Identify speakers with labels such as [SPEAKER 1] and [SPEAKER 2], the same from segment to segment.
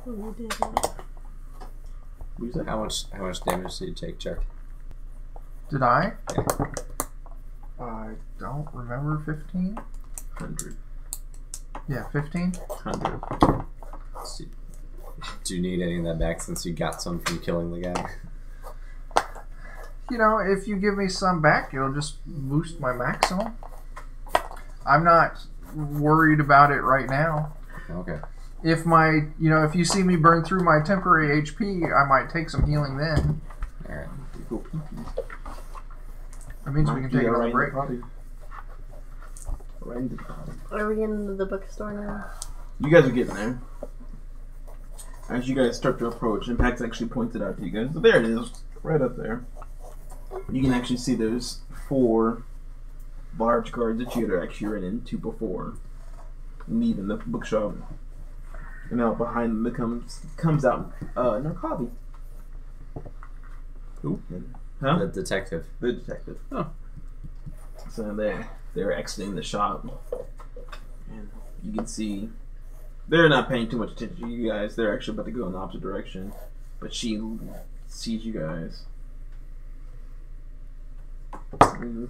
[SPEAKER 1] Oh, you did.
[SPEAKER 2] How much damage did you take, Chuck?
[SPEAKER 3] Did I?
[SPEAKER 2] Yeah.
[SPEAKER 3] I don't remember. 15?
[SPEAKER 2] 100.
[SPEAKER 3] Yeah, 15?
[SPEAKER 2] 100. Do you need any of that back since you got some from killing the guy?
[SPEAKER 3] You know, if you give me some back, it'll just boost my maximum. I'm not worried about it right now.
[SPEAKER 2] Okay.
[SPEAKER 3] If if you see me burn through my temporary HP, I might take some healing then.
[SPEAKER 2] Alright.
[SPEAKER 3] That means we can take another break.
[SPEAKER 1] Are we getting into the bookstore now?
[SPEAKER 4] You guys are getting there. As you guys start to approach, and Pax actually pointed out to you guys. But there it is, right up there. You can actually see there's 4 large guards that you had actually ran into before leaving the bookshop. And out behind them comes out Narcovi.
[SPEAKER 2] Who?
[SPEAKER 4] Huh?
[SPEAKER 2] The detective.
[SPEAKER 4] The detective.
[SPEAKER 2] Oh.
[SPEAKER 4] So they're exiting the shop. And you can see they're not paying too much attention to you guys. They're actually about to go in the opposite direction. But she sees you guys.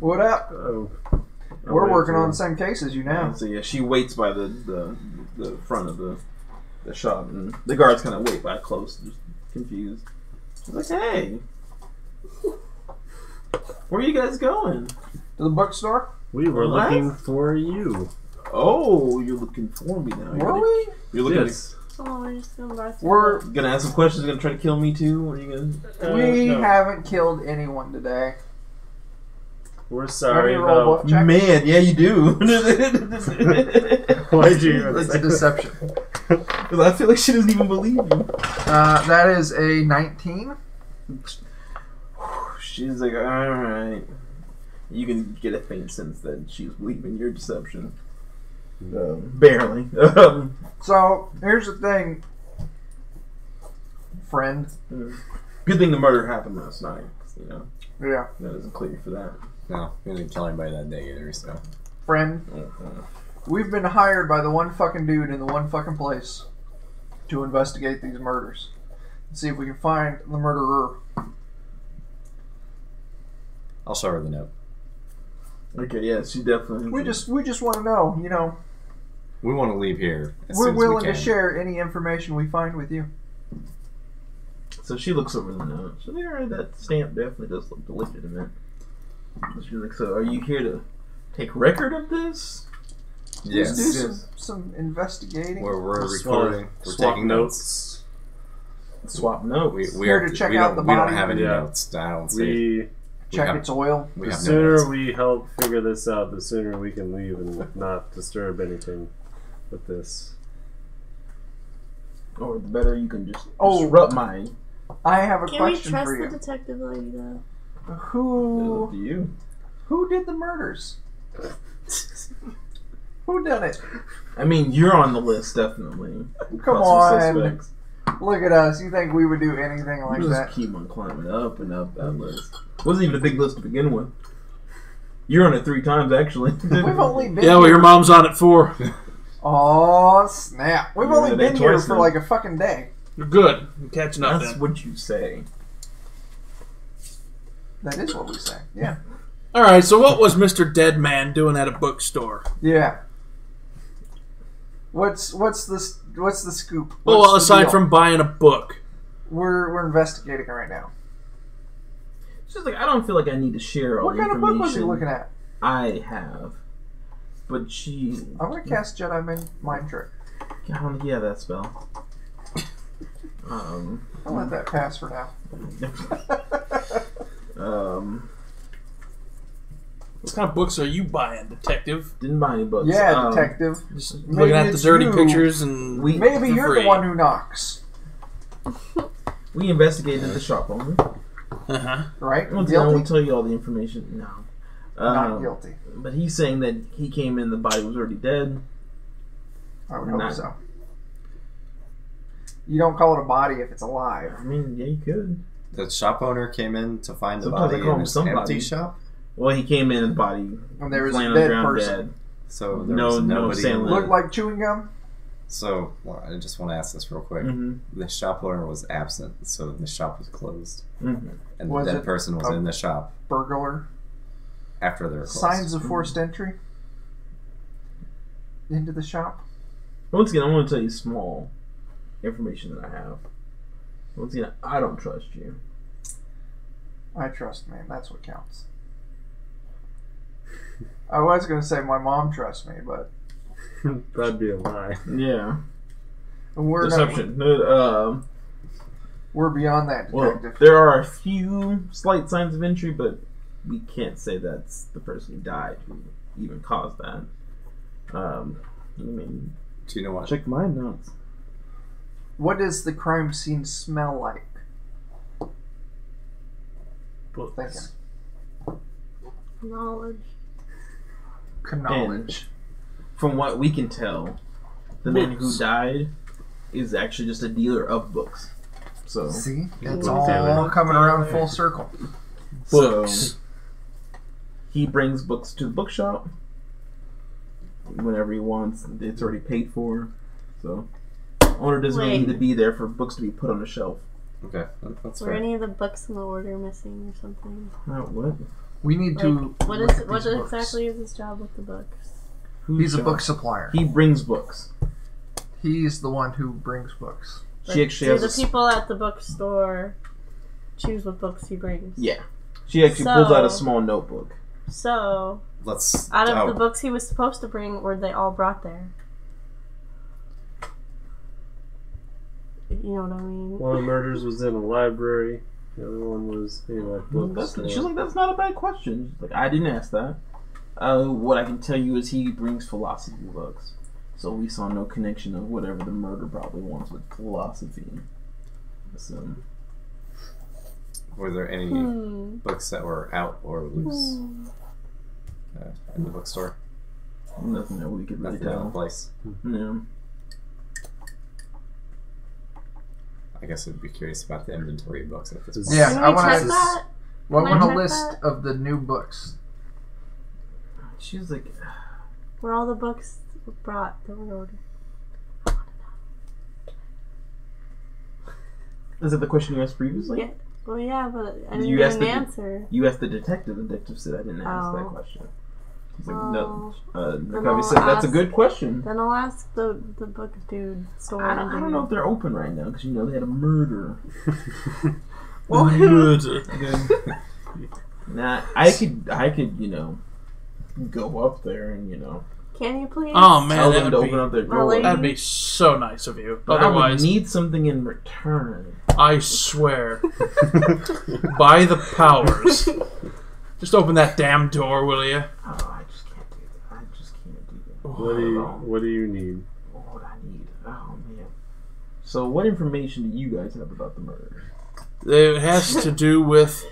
[SPEAKER 3] What up?
[SPEAKER 5] Oh.
[SPEAKER 3] We're working on the same case as you now.
[SPEAKER 4] So yeah, she waits by the front of the shop, and the guards kind of wait by close, just confused. She's like, "Hey, where are you guys going?
[SPEAKER 3] To the bookstore?
[SPEAKER 5] We were looking for you.
[SPEAKER 4] Oh, you're looking for me now.
[SPEAKER 3] Were we?
[SPEAKER 4] You're looking.
[SPEAKER 5] Yes.
[SPEAKER 1] Oh, we're just going back to
[SPEAKER 3] We're
[SPEAKER 4] Gonna ask some questions. Gonna try to kill me too. What are you gonna?
[SPEAKER 3] we
[SPEAKER 5] No.
[SPEAKER 3] haven't killed anyone today.
[SPEAKER 5] We're sorry
[SPEAKER 3] Let me roll
[SPEAKER 5] about...
[SPEAKER 3] bluff check.
[SPEAKER 4] Man, yeah, you do.
[SPEAKER 5] Why'd you even
[SPEAKER 3] It's
[SPEAKER 5] say
[SPEAKER 3] a deception.
[SPEAKER 4] Because I feel like she doesn't even believe you.
[SPEAKER 3] That is a 19.
[SPEAKER 4] She's like, all right. You can get a faint sense that she's believing your deception. Barely.
[SPEAKER 3] So here's the thing, friend.
[SPEAKER 4] Good thing the murder happened last night. You know,
[SPEAKER 3] Yeah,
[SPEAKER 4] that isn't clear for that.
[SPEAKER 2] No, we didn't kill anybody that day either, so.
[SPEAKER 3] friend. We've been hired by the one fucking dude in the one fucking place to investigate these murders and see if we can find the murderer.
[SPEAKER 2] I'll show her the note.
[SPEAKER 4] Okay, yeah, she definitely.
[SPEAKER 3] We just want to know, you know.
[SPEAKER 2] We want to leave here as
[SPEAKER 3] We're
[SPEAKER 2] soon as we
[SPEAKER 3] willing to
[SPEAKER 2] can.
[SPEAKER 3] share any information we find with you.
[SPEAKER 4] So she looks over the note. So there, that stamp definitely does look legitimate. She's like, so are you here to take record of this?
[SPEAKER 2] Yes.
[SPEAKER 3] Just do some investigating.
[SPEAKER 2] We're
[SPEAKER 5] Just
[SPEAKER 2] recording. We're
[SPEAKER 5] swap
[SPEAKER 2] taking notes.
[SPEAKER 4] Swap notes.
[SPEAKER 2] We
[SPEAKER 3] Here
[SPEAKER 2] are
[SPEAKER 3] to check
[SPEAKER 2] we
[SPEAKER 3] out
[SPEAKER 2] don't,
[SPEAKER 3] the
[SPEAKER 2] we don't
[SPEAKER 3] body.
[SPEAKER 2] have any
[SPEAKER 5] Yeah.
[SPEAKER 2] notes. I don't see.
[SPEAKER 3] Check
[SPEAKER 2] have-
[SPEAKER 3] its oil.
[SPEAKER 2] We
[SPEAKER 5] The
[SPEAKER 2] have no
[SPEAKER 5] sooner
[SPEAKER 2] notes.
[SPEAKER 5] we help figure this out, the sooner we can leave and not disturb anything with this.
[SPEAKER 4] Or the better you can just
[SPEAKER 3] Oh.
[SPEAKER 4] disrupt mine.
[SPEAKER 3] I have a
[SPEAKER 1] Can we
[SPEAKER 3] question
[SPEAKER 1] trust
[SPEAKER 3] for
[SPEAKER 1] the
[SPEAKER 3] you.
[SPEAKER 1] detective lady though?
[SPEAKER 4] It's up
[SPEAKER 3] Who
[SPEAKER 4] to you.
[SPEAKER 3] did the murders? Who done it?
[SPEAKER 4] I mean, you're on the list, definitely.
[SPEAKER 3] Come
[SPEAKER 4] Possible
[SPEAKER 3] on.
[SPEAKER 4] suspects.
[SPEAKER 3] Look at us. You think we would do anything like
[SPEAKER 4] Just
[SPEAKER 3] that?
[SPEAKER 4] keep on climbing up and up that list. Wasn't even a big list to begin with. You're on it 3 times, actually.
[SPEAKER 3] We've only been
[SPEAKER 6] Yeah, well,
[SPEAKER 3] here.
[SPEAKER 6] your mom's on it 4.
[SPEAKER 3] Oh, snap. We've
[SPEAKER 4] You're
[SPEAKER 3] only
[SPEAKER 4] on
[SPEAKER 3] been
[SPEAKER 4] it
[SPEAKER 3] here
[SPEAKER 4] twice
[SPEAKER 3] for
[SPEAKER 4] now.
[SPEAKER 3] like a fucking day.
[SPEAKER 6] You're good. I'm catching up
[SPEAKER 4] That's
[SPEAKER 6] then.
[SPEAKER 4] what you say.
[SPEAKER 3] That is what we say. Yeah.
[SPEAKER 6] All right, so what was Mr. Dead Man doing at a bookstore?
[SPEAKER 3] Yeah. What's the scoop? What's
[SPEAKER 6] Well,
[SPEAKER 3] the
[SPEAKER 6] aside
[SPEAKER 3] deal?
[SPEAKER 6] from buying a book.
[SPEAKER 3] we're investigating right now.
[SPEAKER 4] It's just like, I don't feel like I need to share all
[SPEAKER 3] What
[SPEAKER 4] the
[SPEAKER 3] kind of
[SPEAKER 4] information
[SPEAKER 3] book was he looking at?
[SPEAKER 4] I have. But she...
[SPEAKER 3] I'm gonna cast Jedi Mind Trick.
[SPEAKER 4] Yeah, that spell.
[SPEAKER 3] I'll let that pass for now.
[SPEAKER 6] What kind of books are you buying, detective?
[SPEAKER 4] Didn't buy any books.
[SPEAKER 3] Yeah, detective.
[SPEAKER 6] Just
[SPEAKER 3] Maybe
[SPEAKER 6] looking at the
[SPEAKER 3] it's
[SPEAKER 6] dirty
[SPEAKER 3] you.
[SPEAKER 6] pictures and
[SPEAKER 3] Maybe
[SPEAKER 6] for
[SPEAKER 3] you're
[SPEAKER 6] free.
[SPEAKER 3] the one who knocks,
[SPEAKER 4] We investigated the shop owner.
[SPEAKER 6] Uh-huh.
[SPEAKER 3] right?
[SPEAKER 4] I won't
[SPEAKER 3] Guilty?
[SPEAKER 4] tell you all the information. No.
[SPEAKER 3] Not guilty.
[SPEAKER 4] But he's saying that he came in, the body was already dead.
[SPEAKER 3] I would hope
[SPEAKER 4] Not-
[SPEAKER 3] so. You don't call it a body if it's alive.
[SPEAKER 4] I mean, yeah, you could.
[SPEAKER 2] The shop owner came in to find the
[SPEAKER 4] Sometimes
[SPEAKER 2] body
[SPEAKER 4] they call
[SPEAKER 2] in
[SPEAKER 4] him
[SPEAKER 2] his
[SPEAKER 4] somebody.
[SPEAKER 2] empty shop.
[SPEAKER 4] Well, he came in and the body
[SPEAKER 3] And there was
[SPEAKER 4] laying
[SPEAKER 3] a
[SPEAKER 4] on the
[SPEAKER 3] dead
[SPEAKER 4] ground
[SPEAKER 3] person.
[SPEAKER 4] dead.
[SPEAKER 2] So there
[SPEAKER 4] No-
[SPEAKER 2] was
[SPEAKER 4] no
[SPEAKER 2] nobody in
[SPEAKER 4] assailant.
[SPEAKER 2] the...
[SPEAKER 3] Looked like chewing gum.
[SPEAKER 2] So, well, I just want to ask this real quick. The shop owner was absent, so the shop was closed. And
[SPEAKER 3] Was
[SPEAKER 2] the
[SPEAKER 3] it
[SPEAKER 2] dead person was
[SPEAKER 3] a
[SPEAKER 2] in the shop
[SPEAKER 3] Burglar.
[SPEAKER 2] after they were closed.
[SPEAKER 3] Signs of forced entry into the shop.
[SPEAKER 4] Once again, I want to tell you small information that I have. Once again, I don't trust you.
[SPEAKER 3] I trust, man. That's what counts. I was going to say my mom trusts me, but
[SPEAKER 5] That'd be a lie.
[SPEAKER 4] Yeah.
[SPEAKER 3] we're
[SPEAKER 4] Deception.
[SPEAKER 3] we're beyond that,
[SPEAKER 4] Well,
[SPEAKER 3] detective.
[SPEAKER 4] there are a few slight signs of entry, but we can't say that's the person who died who even caused that. I mean,
[SPEAKER 2] Do you know what?
[SPEAKER 4] check my notes.
[SPEAKER 3] What does the crime scene smell like?
[SPEAKER 5] Books.
[SPEAKER 1] Knowledge.
[SPEAKER 3] Knowledge.
[SPEAKER 4] From what we can tell, the man who died is actually just a dealer of books. So,
[SPEAKER 3] See? It's
[SPEAKER 5] Books.
[SPEAKER 3] all coming around full circle.
[SPEAKER 6] Books.
[SPEAKER 4] He brings books to the bookshop whenever he wants. It's already paid for. So, owner doesn't really
[SPEAKER 1] Wait.
[SPEAKER 4] need to be there for books to be put on the shelf.
[SPEAKER 2] Okay, that's
[SPEAKER 1] Were
[SPEAKER 2] fair.
[SPEAKER 1] any of the books in the order missing or something?
[SPEAKER 4] What?
[SPEAKER 3] We need to.
[SPEAKER 1] What
[SPEAKER 3] look
[SPEAKER 1] is
[SPEAKER 3] at
[SPEAKER 1] what
[SPEAKER 3] these books.
[SPEAKER 1] exactly is his job with the books?
[SPEAKER 3] He's a book supplier.
[SPEAKER 4] He brings books.
[SPEAKER 3] He's the one who brings books.
[SPEAKER 4] She actually
[SPEAKER 1] Do
[SPEAKER 4] has
[SPEAKER 1] the
[SPEAKER 4] a
[SPEAKER 1] people at the bookstore choose what books he brings?
[SPEAKER 4] Yeah. She actually pulls out a small notebook.
[SPEAKER 1] So,
[SPEAKER 2] Let's.
[SPEAKER 1] out of the books he was supposed to bring, were they all brought there? You know what I mean?
[SPEAKER 5] One of the murders was in a library. The other one was in a bookstore.
[SPEAKER 4] She's like, that's not a bad question. She's like, I didn't ask that. What I can tell you is he brings philosophy books. So we saw no connection of whatever the murder probably wants with philosophy. So,
[SPEAKER 2] Were there any books that were out or loose in the bookstore?
[SPEAKER 4] nothing that we could really
[SPEAKER 2] Nothing in
[SPEAKER 4] tell.
[SPEAKER 2] place.
[SPEAKER 4] Yeah.
[SPEAKER 2] I guess I'd be curious about the inventory of books at this point.
[SPEAKER 3] Yeah,
[SPEAKER 1] Can
[SPEAKER 3] I
[SPEAKER 1] we
[SPEAKER 3] want
[SPEAKER 1] check
[SPEAKER 3] to.
[SPEAKER 1] that?
[SPEAKER 3] I
[SPEAKER 1] Can I
[SPEAKER 3] want a
[SPEAKER 1] check
[SPEAKER 3] list
[SPEAKER 1] that?
[SPEAKER 3] of the new books.
[SPEAKER 4] She was like,
[SPEAKER 1] Were all the books brought that were ordered?
[SPEAKER 4] is that the question you asked previously?
[SPEAKER 1] Yeah. Well, yeah, but I didn't
[SPEAKER 4] You
[SPEAKER 1] get
[SPEAKER 4] asked
[SPEAKER 1] an
[SPEAKER 4] the-
[SPEAKER 1] answer.
[SPEAKER 4] You asked the detective. The detective said I didn't ask that
[SPEAKER 1] Oh.
[SPEAKER 4] question. He's like,
[SPEAKER 1] Oh.
[SPEAKER 4] no.
[SPEAKER 1] Then
[SPEAKER 4] Nakavi
[SPEAKER 1] I'll
[SPEAKER 4] said, that's a
[SPEAKER 1] ask-
[SPEAKER 4] good question.
[SPEAKER 1] Then I'll ask the book dude store.
[SPEAKER 4] I don't know if they're open right now because, they had a murder.
[SPEAKER 6] Murder.
[SPEAKER 4] Nah, I could, go up there and,
[SPEAKER 1] Can you please?
[SPEAKER 6] Oh man,
[SPEAKER 4] tell
[SPEAKER 6] that
[SPEAKER 4] them to
[SPEAKER 6] would
[SPEAKER 4] open up their
[SPEAKER 1] My
[SPEAKER 4] door.
[SPEAKER 1] lady-
[SPEAKER 6] that'd be so nice of you.
[SPEAKER 4] But I would
[SPEAKER 6] Otherwise,
[SPEAKER 4] need something in return.
[SPEAKER 6] I swear, by the powers, just open that damn door, will you?
[SPEAKER 4] Oh, I just can't do that. I just can't do that.
[SPEAKER 5] What do you need?
[SPEAKER 4] What I need. Oh, man. So, what information do you guys have about the murder?
[SPEAKER 6] It has to do with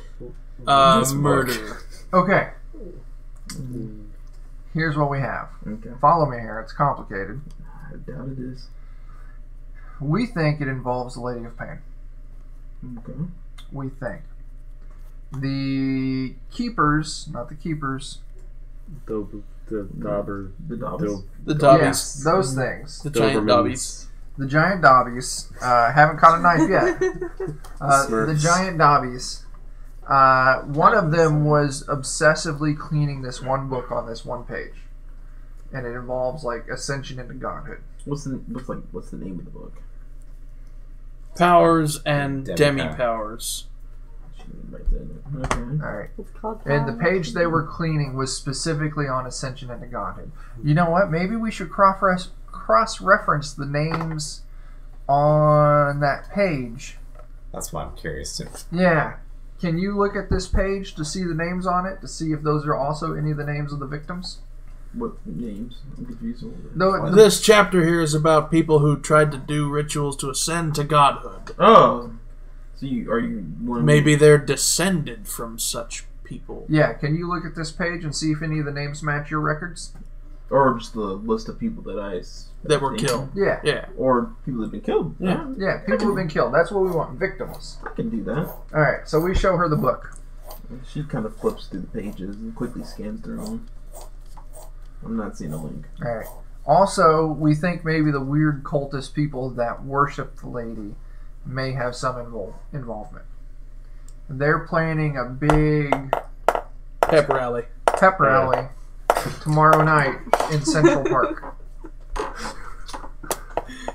[SPEAKER 2] This book.
[SPEAKER 6] murder.
[SPEAKER 3] Okay. Here's what we have.
[SPEAKER 4] Okay.
[SPEAKER 3] Follow me here. It's complicated.
[SPEAKER 4] I doubt it is.
[SPEAKER 3] We think it involves the Lady of Pain.
[SPEAKER 4] Okay.
[SPEAKER 3] We think. The keepers, not the keepers.
[SPEAKER 5] The dauber.
[SPEAKER 4] The Dobbs.
[SPEAKER 6] The Dobbies.
[SPEAKER 3] Yes, those things.
[SPEAKER 6] The giant
[SPEAKER 5] Dobermans.
[SPEAKER 6] Dobbies.
[SPEAKER 3] The giant Dobbies. Haven't caught a knife yet. The
[SPEAKER 5] Smurfs.
[SPEAKER 3] giant Dobbies. One of them was obsessively cleaning this one book on this one page. And it involves like ascension into godhood.
[SPEAKER 4] What's the name of the book?
[SPEAKER 6] Powers and
[SPEAKER 2] Demi
[SPEAKER 6] demi-powers.
[SPEAKER 4] I shouldn't write that in. Okay.
[SPEAKER 3] Alright.
[SPEAKER 1] It's called.
[SPEAKER 3] And the page they were cleaning was specifically on ascension into godhood. You know what? Maybe we should cross-reference the names on that page.
[SPEAKER 2] That's why I'm curious too.
[SPEAKER 3] Yeah. Can you look at this page to see the names on it, to see if those are also any of the names of the victims?
[SPEAKER 4] What names? I'm confused.
[SPEAKER 3] No,
[SPEAKER 6] This chapter here is about people who tried to do rituals to ascend to godhood.
[SPEAKER 4] Oh. So are you one of
[SPEAKER 6] Maybe they're descended from such people.
[SPEAKER 3] Yeah, can you look at this page and see if any of the names match your records?
[SPEAKER 4] or just the list of people
[SPEAKER 6] that were killed.
[SPEAKER 3] Yeah.
[SPEAKER 6] Yeah.
[SPEAKER 4] Or people that have been killed.
[SPEAKER 6] Yeah.
[SPEAKER 3] Yeah, people have been killed. That's what we want, victims.
[SPEAKER 4] I can do that.
[SPEAKER 3] Alright, so we show her the book.
[SPEAKER 4] She kind of flips through the pages and quickly scans through them. I'm not seeing a link.
[SPEAKER 3] Alright. Also, we think maybe the weird cultist people that worship the lady may have some involvement. They're planning a big
[SPEAKER 6] Pep rally.
[SPEAKER 3] pep rally tomorrow night in Central Park.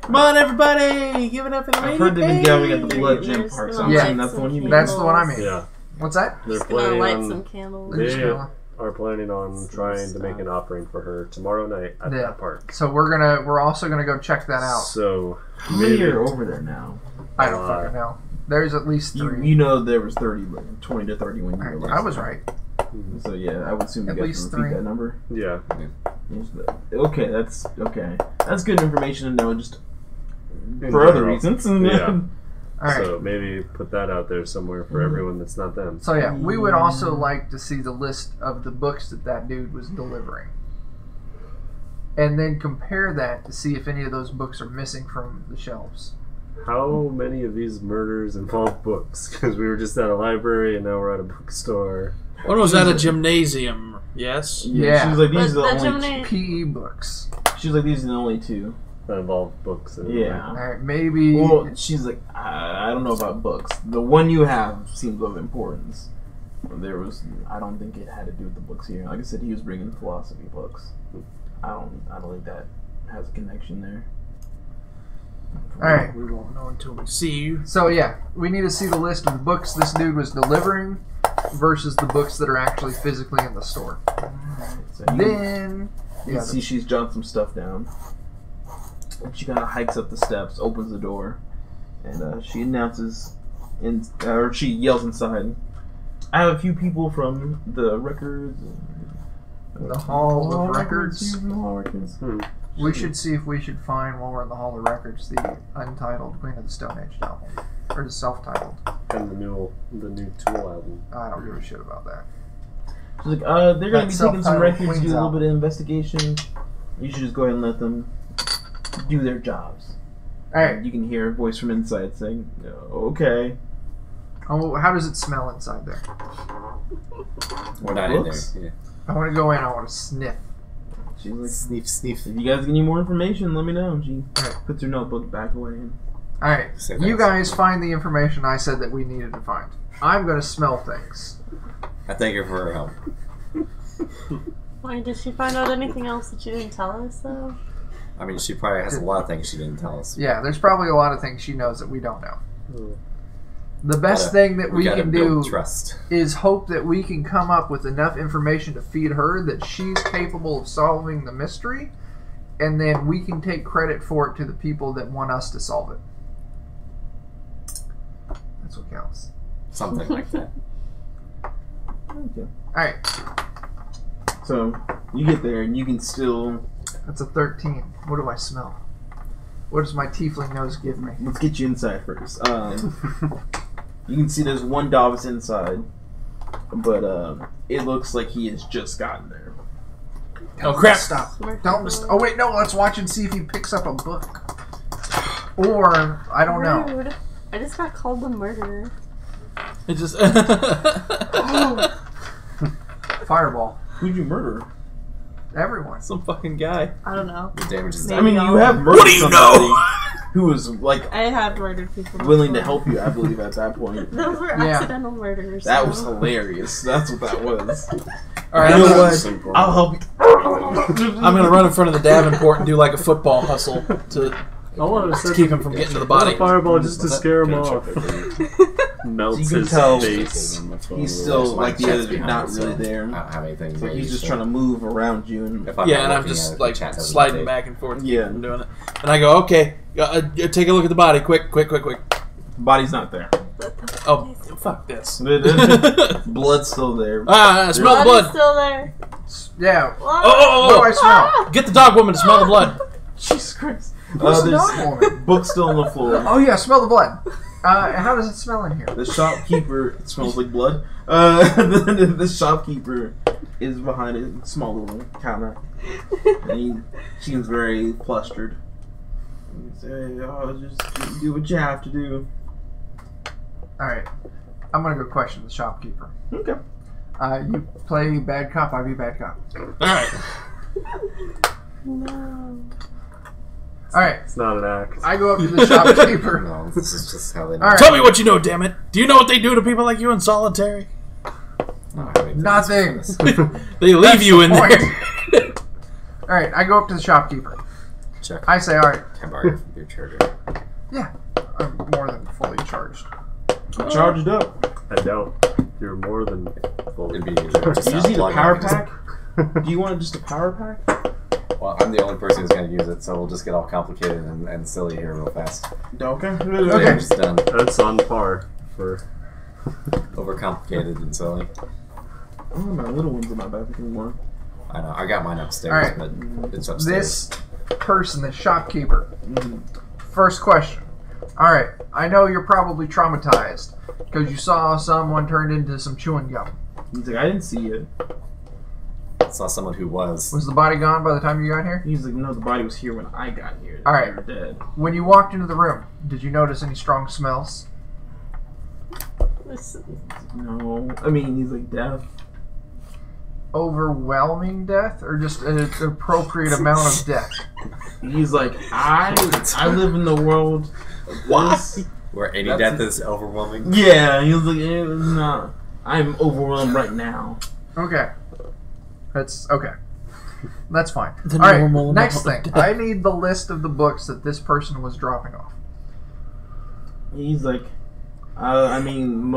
[SPEAKER 6] Come on, everybody! Give it up for the lady.
[SPEAKER 4] I've heard they've been gathering at the Blood Gym
[SPEAKER 1] There's
[SPEAKER 4] Park, so
[SPEAKER 1] gonna
[SPEAKER 4] I'm
[SPEAKER 3] light
[SPEAKER 4] assuming that's the
[SPEAKER 1] some
[SPEAKER 4] one you mean.
[SPEAKER 3] That's the one I mean.
[SPEAKER 5] Yeah.
[SPEAKER 3] What's that?
[SPEAKER 5] They're
[SPEAKER 1] Just gonna
[SPEAKER 5] planning
[SPEAKER 1] light
[SPEAKER 5] on.
[SPEAKER 1] some candles.
[SPEAKER 3] They're just
[SPEAKER 5] They
[SPEAKER 3] gonna-
[SPEAKER 5] are planning on trying to make an offering for her tomorrow night at
[SPEAKER 3] Yeah.
[SPEAKER 5] that park.
[SPEAKER 3] So we're also gonna go check that out.
[SPEAKER 5] So
[SPEAKER 4] How many are over there now?
[SPEAKER 3] I don't fucking know. There's at least
[SPEAKER 4] You,
[SPEAKER 3] 3.
[SPEAKER 4] you know there was 20 to 30 when you were
[SPEAKER 3] I was right.
[SPEAKER 4] So yeah, I would assume you
[SPEAKER 3] At
[SPEAKER 4] guys
[SPEAKER 3] least
[SPEAKER 4] can repeat
[SPEAKER 3] 3.
[SPEAKER 4] that number.
[SPEAKER 5] yeah,
[SPEAKER 4] Okay, that's okay. That's good information to know, just for other reasons.
[SPEAKER 5] Yeah.
[SPEAKER 3] Alright.
[SPEAKER 5] So maybe put that out there somewhere for everyone that's not them.
[SPEAKER 3] So yeah, we would also like to see the list of the books that dude was delivering. And then compare that to see if any of those books are missing from the shelves.
[SPEAKER 5] How many of these murders involve books? Because we were just at a library and now we're at a bookstore.
[SPEAKER 6] One was at a gymnasium. Yes.
[SPEAKER 3] Yeah.
[SPEAKER 4] She was like,
[SPEAKER 1] But
[SPEAKER 4] these are the
[SPEAKER 1] the
[SPEAKER 4] only.
[SPEAKER 1] gymna-
[SPEAKER 3] PE books.
[SPEAKER 4] She was like, these are the only 2.
[SPEAKER 5] That involve books. And
[SPEAKER 4] Yeah.
[SPEAKER 3] Alright, maybe.
[SPEAKER 4] Well, she's like, I don't know about books. The one you have seems of importance. I don't think it had to do with the books here. Like I said, he was bringing philosophy books. I don't think that has a connection there.
[SPEAKER 3] Alright.
[SPEAKER 6] We won't know until we see you.
[SPEAKER 3] So yeah, we need to see the list of the books this dude was delivering versus the books that are actually physically in the store.
[SPEAKER 4] So
[SPEAKER 3] Then,
[SPEAKER 4] you see she's jotting some stuff down. And she kind of hikes up the steps, opens the door, and she announces, or she yells inside, I have a few people from the records.
[SPEAKER 3] the Hall of Records.
[SPEAKER 4] The Hall of Records.
[SPEAKER 3] We should see if we should find while we're in the Hall of Records the untitled Queen of the Stone Age album, or the self-titled.
[SPEAKER 5] And the new Tool album.
[SPEAKER 3] I don't give a shit about that.
[SPEAKER 4] She's like, they're going to be taking some
[SPEAKER 3] self-titled
[SPEAKER 4] records,
[SPEAKER 3] Queen's
[SPEAKER 4] do a little
[SPEAKER 3] album.
[SPEAKER 4] bit of investigation. You should just go ahead and let them do their jobs.
[SPEAKER 3] Alright,
[SPEAKER 4] You can hear a voice from inside saying, okay.
[SPEAKER 3] oh, how does it smell inside there?
[SPEAKER 2] We're not in there.
[SPEAKER 4] Books?
[SPEAKER 2] Yeah.
[SPEAKER 3] I want to go in, I want to sniff.
[SPEAKER 4] She's like,
[SPEAKER 2] Sniff, sniff.
[SPEAKER 4] if you guys need more information, let me know. She
[SPEAKER 3] Alright.
[SPEAKER 4] puts her notebook back away.
[SPEAKER 3] Alright,
[SPEAKER 2] Say
[SPEAKER 3] you
[SPEAKER 2] that.
[SPEAKER 3] guys find the information I said that we needed to find. I'm going to smell things.
[SPEAKER 2] I thank her for her help.
[SPEAKER 1] Why did she find out anything else that you didn't tell us though?
[SPEAKER 2] I mean, she probably has a lot of things she didn't tell us.
[SPEAKER 3] Yeah, there's probably a lot of things she knows that we don't know.
[SPEAKER 5] Mm.
[SPEAKER 3] The best
[SPEAKER 2] Gotta-
[SPEAKER 3] thing that we
[SPEAKER 2] gotta
[SPEAKER 3] can
[SPEAKER 2] build
[SPEAKER 3] do
[SPEAKER 2] trust.
[SPEAKER 3] is hope that we can come up with enough information to feed her that she's capable of solving the mystery, and then we can take credit for it to the people that want us to solve it. That's what counts.
[SPEAKER 2] Something like that.
[SPEAKER 4] Okay.
[SPEAKER 3] Alright,
[SPEAKER 4] So you get there and you can still.
[SPEAKER 3] that's a 13. What do I smell? What does my tiefling nose give me?
[SPEAKER 4] Let's get you inside first. You can see there's one Davis inside, but it looks like he has just gotten there.
[SPEAKER 6] Oh crap!
[SPEAKER 3] Stop. Don't. Oh wait, no. Let's watch and see if he picks up a book. Or I don't know.
[SPEAKER 1] Rude. I just got called the murderer.
[SPEAKER 6] It just.
[SPEAKER 3] Fireball.
[SPEAKER 4] Who'd you murder?
[SPEAKER 3] Everyone.
[SPEAKER 6] Some fucking guy.
[SPEAKER 1] I don't know.
[SPEAKER 2] The damage is
[SPEAKER 1] Maybe
[SPEAKER 2] done.
[SPEAKER 4] I mean,
[SPEAKER 1] I'll-
[SPEAKER 4] you have murdered
[SPEAKER 6] What do you
[SPEAKER 4] somebody
[SPEAKER 6] know?
[SPEAKER 4] who was like
[SPEAKER 1] I have murdered people.
[SPEAKER 4] willing to
[SPEAKER 1] before.
[SPEAKER 4] help you. I believe at that point.
[SPEAKER 1] Those were
[SPEAKER 3] Yeah.
[SPEAKER 1] accidental murders.
[SPEAKER 4] That
[SPEAKER 1] so-
[SPEAKER 4] was hilarious. That's what that was.
[SPEAKER 6] Alright,
[SPEAKER 4] You
[SPEAKER 6] I'm,
[SPEAKER 4] know
[SPEAKER 6] gonna,
[SPEAKER 4] what?
[SPEAKER 5] Simple.
[SPEAKER 4] I'll help you.
[SPEAKER 6] I'm gonna run in front of the Davenport and do like a football hustle to
[SPEAKER 5] I want to
[SPEAKER 6] keep him from getting to the body.
[SPEAKER 5] fireball just to
[SPEAKER 2] What's that?
[SPEAKER 5] scare him
[SPEAKER 2] Gonna
[SPEAKER 5] off.
[SPEAKER 2] check it.
[SPEAKER 5] Melts
[SPEAKER 4] You can
[SPEAKER 5] his
[SPEAKER 4] tell
[SPEAKER 5] face.
[SPEAKER 4] He's still
[SPEAKER 2] My
[SPEAKER 4] like the
[SPEAKER 2] chat's
[SPEAKER 4] others,
[SPEAKER 2] behind
[SPEAKER 4] not
[SPEAKER 2] it, so
[SPEAKER 4] really there.
[SPEAKER 2] I don't have anything.
[SPEAKER 4] So
[SPEAKER 2] ready,
[SPEAKER 4] he's just
[SPEAKER 2] so
[SPEAKER 4] trying to move around you and
[SPEAKER 2] if I'm
[SPEAKER 6] Yeah,
[SPEAKER 2] not
[SPEAKER 6] and I'm
[SPEAKER 2] looking at
[SPEAKER 6] just
[SPEAKER 2] it, the
[SPEAKER 6] like
[SPEAKER 2] chat doesn't
[SPEAKER 6] sliding
[SPEAKER 2] update.
[SPEAKER 6] back and forth.
[SPEAKER 4] Yeah.
[SPEAKER 6] I'm doing it, and I go, okay, take a look at the body, quick.
[SPEAKER 4] body's not there.
[SPEAKER 6] Oh, fuck this.
[SPEAKER 4] Blood's still there.
[SPEAKER 6] I smell the
[SPEAKER 1] Blood is
[SPEAKER 6] blood.
[SPEAKER 1] still there.
[SPEAKER 3] Yeah.
[SPEAKER 1] What?
[SPEAKER 3] What do I smell?
[SPEAKER 6] Get the dog woman to smell the blood.
[SPEAKER 4] Jesus Christ.
[SPEAKER 3] Who's the
[SPEAKER 4] There's
[SPEAKER 3] dog woman?
[SPEAKER 4] books still on the floor.
[SPEAKER 3] Oh yeah, smell the blood. How does it smell in here?
[SPEAKER 4] The shopkeeper, it smells like blood. The shopkeeper is behind a small little counter. And he seems very flustered. And he says, just do what you have to do.
[SPEAKER 3] Alright. I'm gonna go question the shopkeeper.
[SPEAKER 4] Okay.
[SPEAKER 3] You play bad cop, I be bad cop.
[SPEAKER 6] All right.
[SPEAKER 1] No.
[SPEAKER 3] Alright,
[SPEAKER 5] It's not an act.
[SPEAKER 3] I go up to the shopkeeper.
[SPEAKER 2] No, this is just how they know.
[SPEAKER 3] All right.
[SPEAKER 6] Tell me what you know, damn it. Do you know what they do to people like you in solitary?
[SPEAKER 2] No, I mean,
[SPEAKER 3] Nothing.
[SPEAKER 6] They leave you in
[SPEAKER 3] Point.
[SPEAKER 6] there.
[SPEAKER 3] Alright, I go up to the shopkeeper.
[SPEAKER 2] Check.
[SPEAKER 3] I say, alright,
[SPEAKER 2] Can I borrow your charger?
[SPEAKER 3] yeah, I'm more than fully charged.
[SPEAKER 4] Charged up.
[SPEAKER 5] I don't. You're more than full.
[SPEAKER 2] It'd be easier just
[SPEAKER 4] You just need a
[SPEAKER 2] plug
[SPEAKER 4] power
[SPEAKER 2] in.
[SPEAKER 4] pack? Do you want just a power pack?
[SPEAKER 2] Well, I'm the only person who's going to use it, so we'll just get all complicated and silly here real fast.
[SPEAKER 4] Okay.
[SPEAKER 3] Okay.
[SPEAKER 2] I'm just done.
[SPEAKER 5] That's on par for.
[SPEAKER 2] Overcomplicated and silly.
[SPEAKER 4] Oh, my little one's in my backpack anymore.
[SPEAKER 2] I know. I got mine upstairs,
[SPEAKER 3] Alright.
[SPEAKER 2] but it's upstairs.
[SPEAKER 3] This person, the shopkeeper,
[SPEAKER 4] Mm-hmm.
[SPEAKER 3] first question. Alright, I know you're probably traumatized because you saw someone turned into some chewing gum.
[SPEAKER 4] He's like, I didn't see it.
[SPEAKER 2] Saw someone who was.
[SPEAKER 3] Was the body gone by the time you got here?
[SPEAKER 4] He's like, no, the body was here when I got here.
[SPEAKER 3] All right.
[SPEAKER 4] They were dead.
[SPEAKER 3] When you walked into the room, did you notice any strong smells?
[SPEAKER 1] Listen.
[SPEAKER 4] No. I mean, he's like, death.
[SPEAKER 3] Overwhelming death or just an appropriate amount of death?
[SPEAKER 4] He's like, I live in the world of this.
[SPEAKER 2] Where any
[SPEAKER 4] That's
[SPEAKER 2] death is overwhelming.
[SPEAKER 4] Yeah, he was like, it was not. I'm overwhelmed right now.
[SPEAKER 3] Okay. That's okay. That's fine.
[SPEAKER 6] The
[SPEAKER 3] All right,
[SPEAKER 6] normal
[SPEAKER 3] next
[SPEAKER 6] amount
[SPEAKER 3] thing.
[SPEAKER 6] of death.
[SPEAKER 3] I need the list of the books that this person was dropping off.
[SPEAKER 4] He's like, I mean,